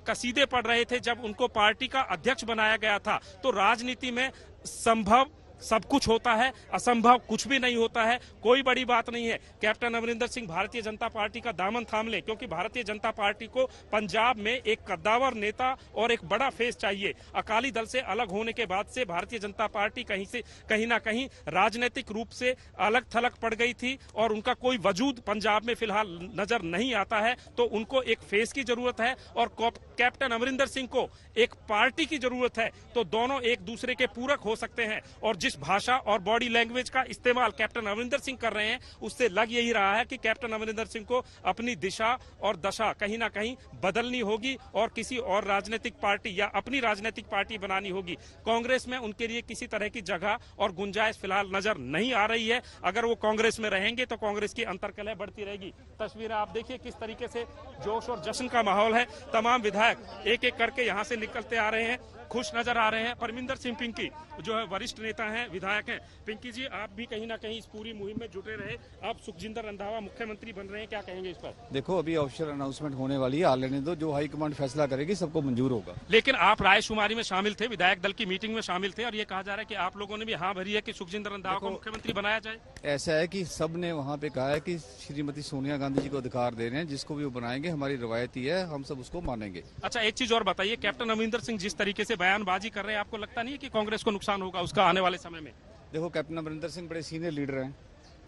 कसीदे पढ़ रहे थे जब उनको पार्टी का अध्यक्ष बनाया गया था। तो राजनीति में संभव सब कुछ होता है, असंभव कुछ भी नहीं होता है। कोई बड़ी बात नहीं है कैप्टन अमरिंदर सिंह भारतीय जनता पार्टी का दामन थाम ले, क्योंकि भारतीय जनता पार्टी को पंजाब में एक कद्दावर नेता और एक बड़ा फेस चाहिए। अकाली दल से अलग होने के बाद से भारतीय जनता पार्टी कहीं ना कहीं राजनीतिक रूप से अलग थलग पड़ गई थी, और उनका कोई वजूद पंजाब में फिलहाल नजर नहीं आता है। तो उनको एक फेस की जरूरत है, और कैप्टन अमरिंदर सिंह को एक पार्टी की जरूरत है। तो दोनों एक दूसरे के पूरक हो सकते हैं, और जिस भाषा और बॉडी लैंग्वेज का इस्तेमाल कैप्टन अमरिंदर सिंह कर रहे हैं, उससे लग यही रहा है कि कैप्टन अमरिंदर सिंह को अपनी दिशा और दशा कहीं ना कहीं बदलनी होगी, और किसी और राजनीतिक पार्टी या अपनी राजनीतिक पार्टी बनानी होगी। कांग्रेस में उनके लिए किसी तरह की जगह और गुंजाइश फिलहाल नजर नहीं आ रही है। अगर वो कांग्रेस में रहेंगे तो कांग्रेस की अंतर्कलह बढ़ती रहेगी। तस्वीरें आप देखिए किस तरीके से जोश और जश्न का माहौल है। तमाम विधायक एक एक करके यहाँ से निकलते आ रहे हैं, खुश नजर आ रहे हैं। परमिंदर सिंह पिंकी जो है वरिष्ठ नेता हैं, विधायक हैं। पिंकी जी, आप भी कहीं ना कहीं इस पूरी मुहिम में जुटे रहे, आप सुखजिंदर रंधावा मुख्यमंत्री बन रहे हैं, क्या कहेंगे इस पर? देखो, अभी ऑफिशियल अनाउंसमेंट होने वाली है, आ लेने दो, जो हाईकमांड फैसला करेगी सबको मंजूर होगा। लेकिन आप रायशुमारी में शामिल थे, विधायक दल की मीटिंग में शामिल थे, और ये कहा जा रहा है कि आप लोगों ने भी हाँ भरी है कि सुखजिंदर रंधावा को मुख्यमंत्री बनाया जाए। ऐसा है कि सब ने वहाँ पे कहा है कि श्रीमती सोनिया गांधी जी को अधिकार दे रहे हैं, जिसको भी वो बनाएंगे, हमारी रवायत ही है, हम सब उसको मानेंगे। अच्छा, एक चीज और बताइए, कैप्टन अमरिंदर सिंह जिस तरीके से बयानबाजी कर रहे हैं, आपको लगता नहीं है कि कांग्रेस को नुकसान होगा उसका आने वाले समय में? देखो, कैप्टन अमरिंदर सिंह बड़े सीनियर लीडर हैं,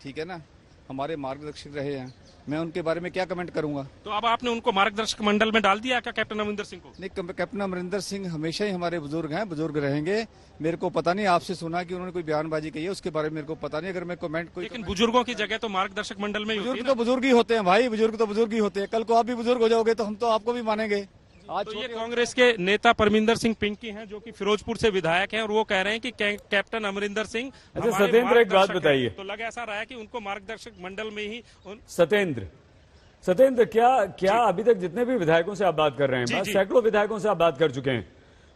ठीक है ना, हमारे मार्गदर्शक रहे हैं, मैं उनके बारे में क्या कमेंट करूंगा। तो अब आपने उनको मार्गदर्शक मंडल में डाल दिया क्या कैप्टन अमरिंदर सिंह को? नहीं, कैप्टन अमरिंदर सिंह हमेशा ही हमारे बुजुर्ग हैं, बुजुर्ग रहेंगे। मेरे को पता नहीं, आपसे सुना कि उन्होंने कोई बयानबाजी की है, उसके बारे में मेरे को पता नहीं। अगर मैं कमेंट कोई, लेकिन बुजुर्गों की जगह तो मार्गदर्शक मंडल में बुजुर्ग तो बुजुर्ग ही होते हैं भाई, बुजुर्ग तो बुजुर्ग ही होते हैं। कल को आप भी बुजुर्ग हो जाओगे तो हम तो आपको भी मानेंगे। आज तो ये कांग्रेस के नेता परमिंदर सिंह पिंकी हैं, जो कि फिरोजपुर से विधायक हैं, और वो कह रहे हैं कि कैप्टन अमरिंदर सिंह। अच्छा सत्येंद्र, एक बात बताइए, तो लग ऐसा रहा है कि उनको मार्गदर्शक मंडल में ही सत्येंद्र क्या अभी तक जितने भी विधायकों से आप बात कर रहे हैं, सैकड़ों विधायकों से आप बात कर चुके हैं,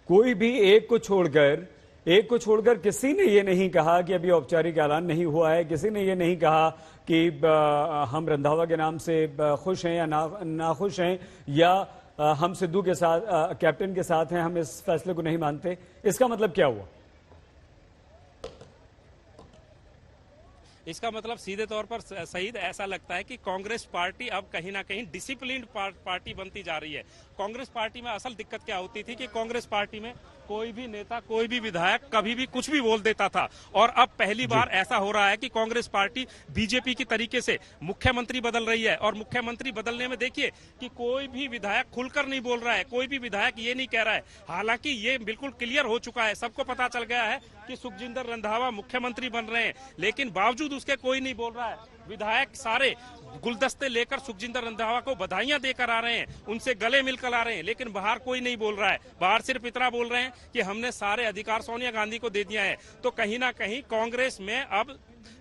कोई भी एक को छोड़कर किसी ने ये नहीं कहा कि अभी औपचारिक ऐलान नहीं हुआ है, किसी ने ये नहीं कहा कि हम रंधावा के नाम से खुश हैं या ना खुश हैं, या हम सिद्धू के साथ, कैप्टन के साथ हैं, हम इस फैसले को नहीं मानते, इसका मतलब क्या हुआ? इसका मतलब सीधे तौर पर शहीद ऐसा लगता है कि कांग्रेस पार्टी अब कहीं ना कहीं डिसिप्लिन्ड पार्टी बनती जा रही है। कांग्रेस पार्टी में असल दिक्कत क्या होती थी कि कांग्रेस पार्टी में कोई भी नेता, कोई भी विधायक कभी भी कुछ भी बोल देता था, और अब पहली बार ऐसा हो रहा है कि कांग्रेस पार्टी बीजेपी की तरीके से मुख्यमंत्री बदल रही है। और मुख्यमंत्री बदलने में देखिए कि कोई भी विधायक खुलकर नहीं बोल रहा है, कोई भी विधायक ये नहीं कह रहा है। हालांकि ये बिल्कुल क्लियर हो चुका है, सबको पता चल गया है कि सुखजिंदर रंधावा मुख्यमंत्री बन रहे हैं, लेकिन बावजूद उसके कोई नहीं बोल रहा है। विधायक सारे गुलदस्ते लेकर सुखजिंदर रंधावा को बधाइयां देकर आ रहे हैं, उनसे गले मिलकर आ रहे हैं, लेकिन बाहर कोई नहीं बोल रहा है। बाहर सिर्फ इतना बोल रहे हैं कि हमने सारे अधिकार सोनिया गांधी को दे दिया है। तो कहीं ना कहीं कांग्रेस में अब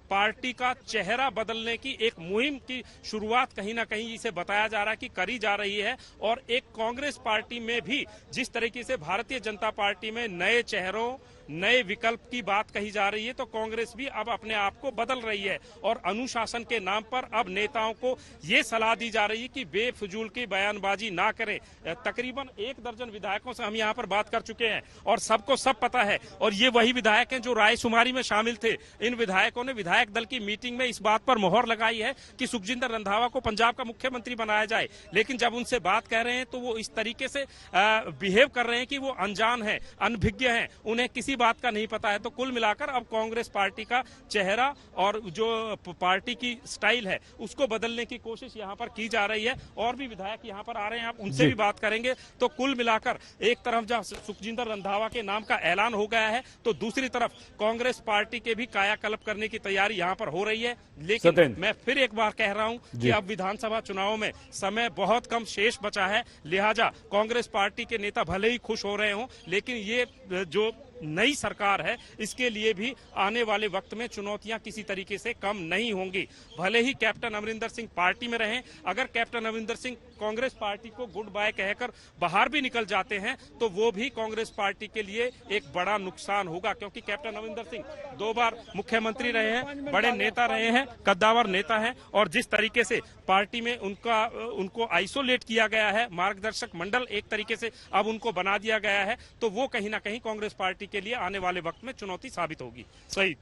पार्टी का चेहरा बदलने की एक मुहिम की शुरुआत कहीं ना कहीं इसे बताया जा रहा है कि करी जा रही है। और एक कांग्रेस पार्टी में भी जिस तरीके से भारतीय जनता पार्टी में नए चेहरों, नए विकल्प की बात कही जा रही है, तो कांग्रेस भी अब अपने आप को बदल रही है। और अनुशासन के नाम पर अब नेताओं को ये सलाह दी जा रही है कि बेफजूल की बयानबाजी ना करें। तकरीबन 1 दर्जन विधायकों से हम यहाँ पर बात कर चुके हैं और सबको सब पता है, और ये वही विधायक हैं जो रायशुमारी में शामिल थे। इन विधायकों ने विधायक दल की मीटिंग में इस बात पर मोहर लगाई है कि सुखजिंदर रंधावा को पंजाब का मुख्यमंत्री बनाया जाए, लेकिन जब उनसे बात कर रहे हैं तो वो इस तरीके से बिहेव कर रहे हैं कि वो अनजान है, अनभिज्ञ हैं, उन्हें किसी बात का नहीं पता है। तो कुल मिलाकर अब कांग्रेस पार्टी का चेहरा और जो पार्टी की स्टाइल है उसको बदलने की कोशिश यहाँ पर की जा रही है। और भी विधायक यहाँ पर आ रहे हैं, आप उनसे भी बात करेंगे। तो कुल मिलाकर एक तरफ जब सुखजिंदर रंधावा के नाम का ऐलान हो गया है, तो दूसरी तरफ कांग्रेस पार्टी के भी कायाकल्प करने की तैयारी यहाँ पर हो रही है। लेकिन मैं फिर एक बार कह रहा हूँ कि अब विधानसभा चुनाव में समय बहुत कम शेष बचा है, लिहाजा कांग्रेस पार्टी के नेता भले ही खुश हो रहे हों, लेकिन ये जो नई सरकार है इसके लिए भी आने वाले वक्त में चुनौतियां किसी तरीके से कम नहीं होंगी। भले ही कैप्टन अमरिंदर सिंह पार्टी में रहें, अगर कैप्टन अमरिंदर सिंह कांग्रेस पार्टी को गुड बाय कहकर बाहर भी निकल जाते हैं तो वो भी कांग्रेस पार्टी के लिए एक बड़ा नुकसान होगा, क्योंकि कैप्टन अमरिंदर सिंह 2 बार मुख्यमंत्री रहे हैं, बड़े नेता रहे हैं, कद्दावर नेता हैं, और जिस तरीके से पार्टी में उनको आइसोलेट किया गया है, मार्गदर्शक मंडल एक तरीके से अब उनको बना दिया गया है, तो वो कहीं ना कहीं कांग्रेस पार्टी के लिए आने वाले वक्त में चुनौती साबित होगी। सही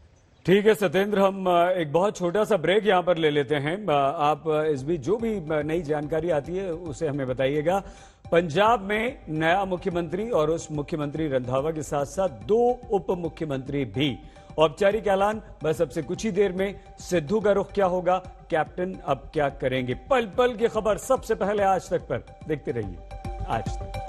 ठीक है सत्येंद्र, हम एक बहुत छोटा सा ब्रेक यहां पर ले लेते हैं। आप इस बीच जो भी नई जानकारी आती है उसे हमें बताइएगा। पंजाब में नया मुख्यमंत्री और उस मुख्यमंत्री रंधावा के साथ साथ 2 उप मुख्यमंत्री भी। औपचारिक ऐलान बस अब से कुछ ही देर में। सिद्धू का रुख क्या होगा, कैप्टन अब क्या करेंगे, पल पल की खबर सबसे पहले आज तक पर देखते रहिए आज तक।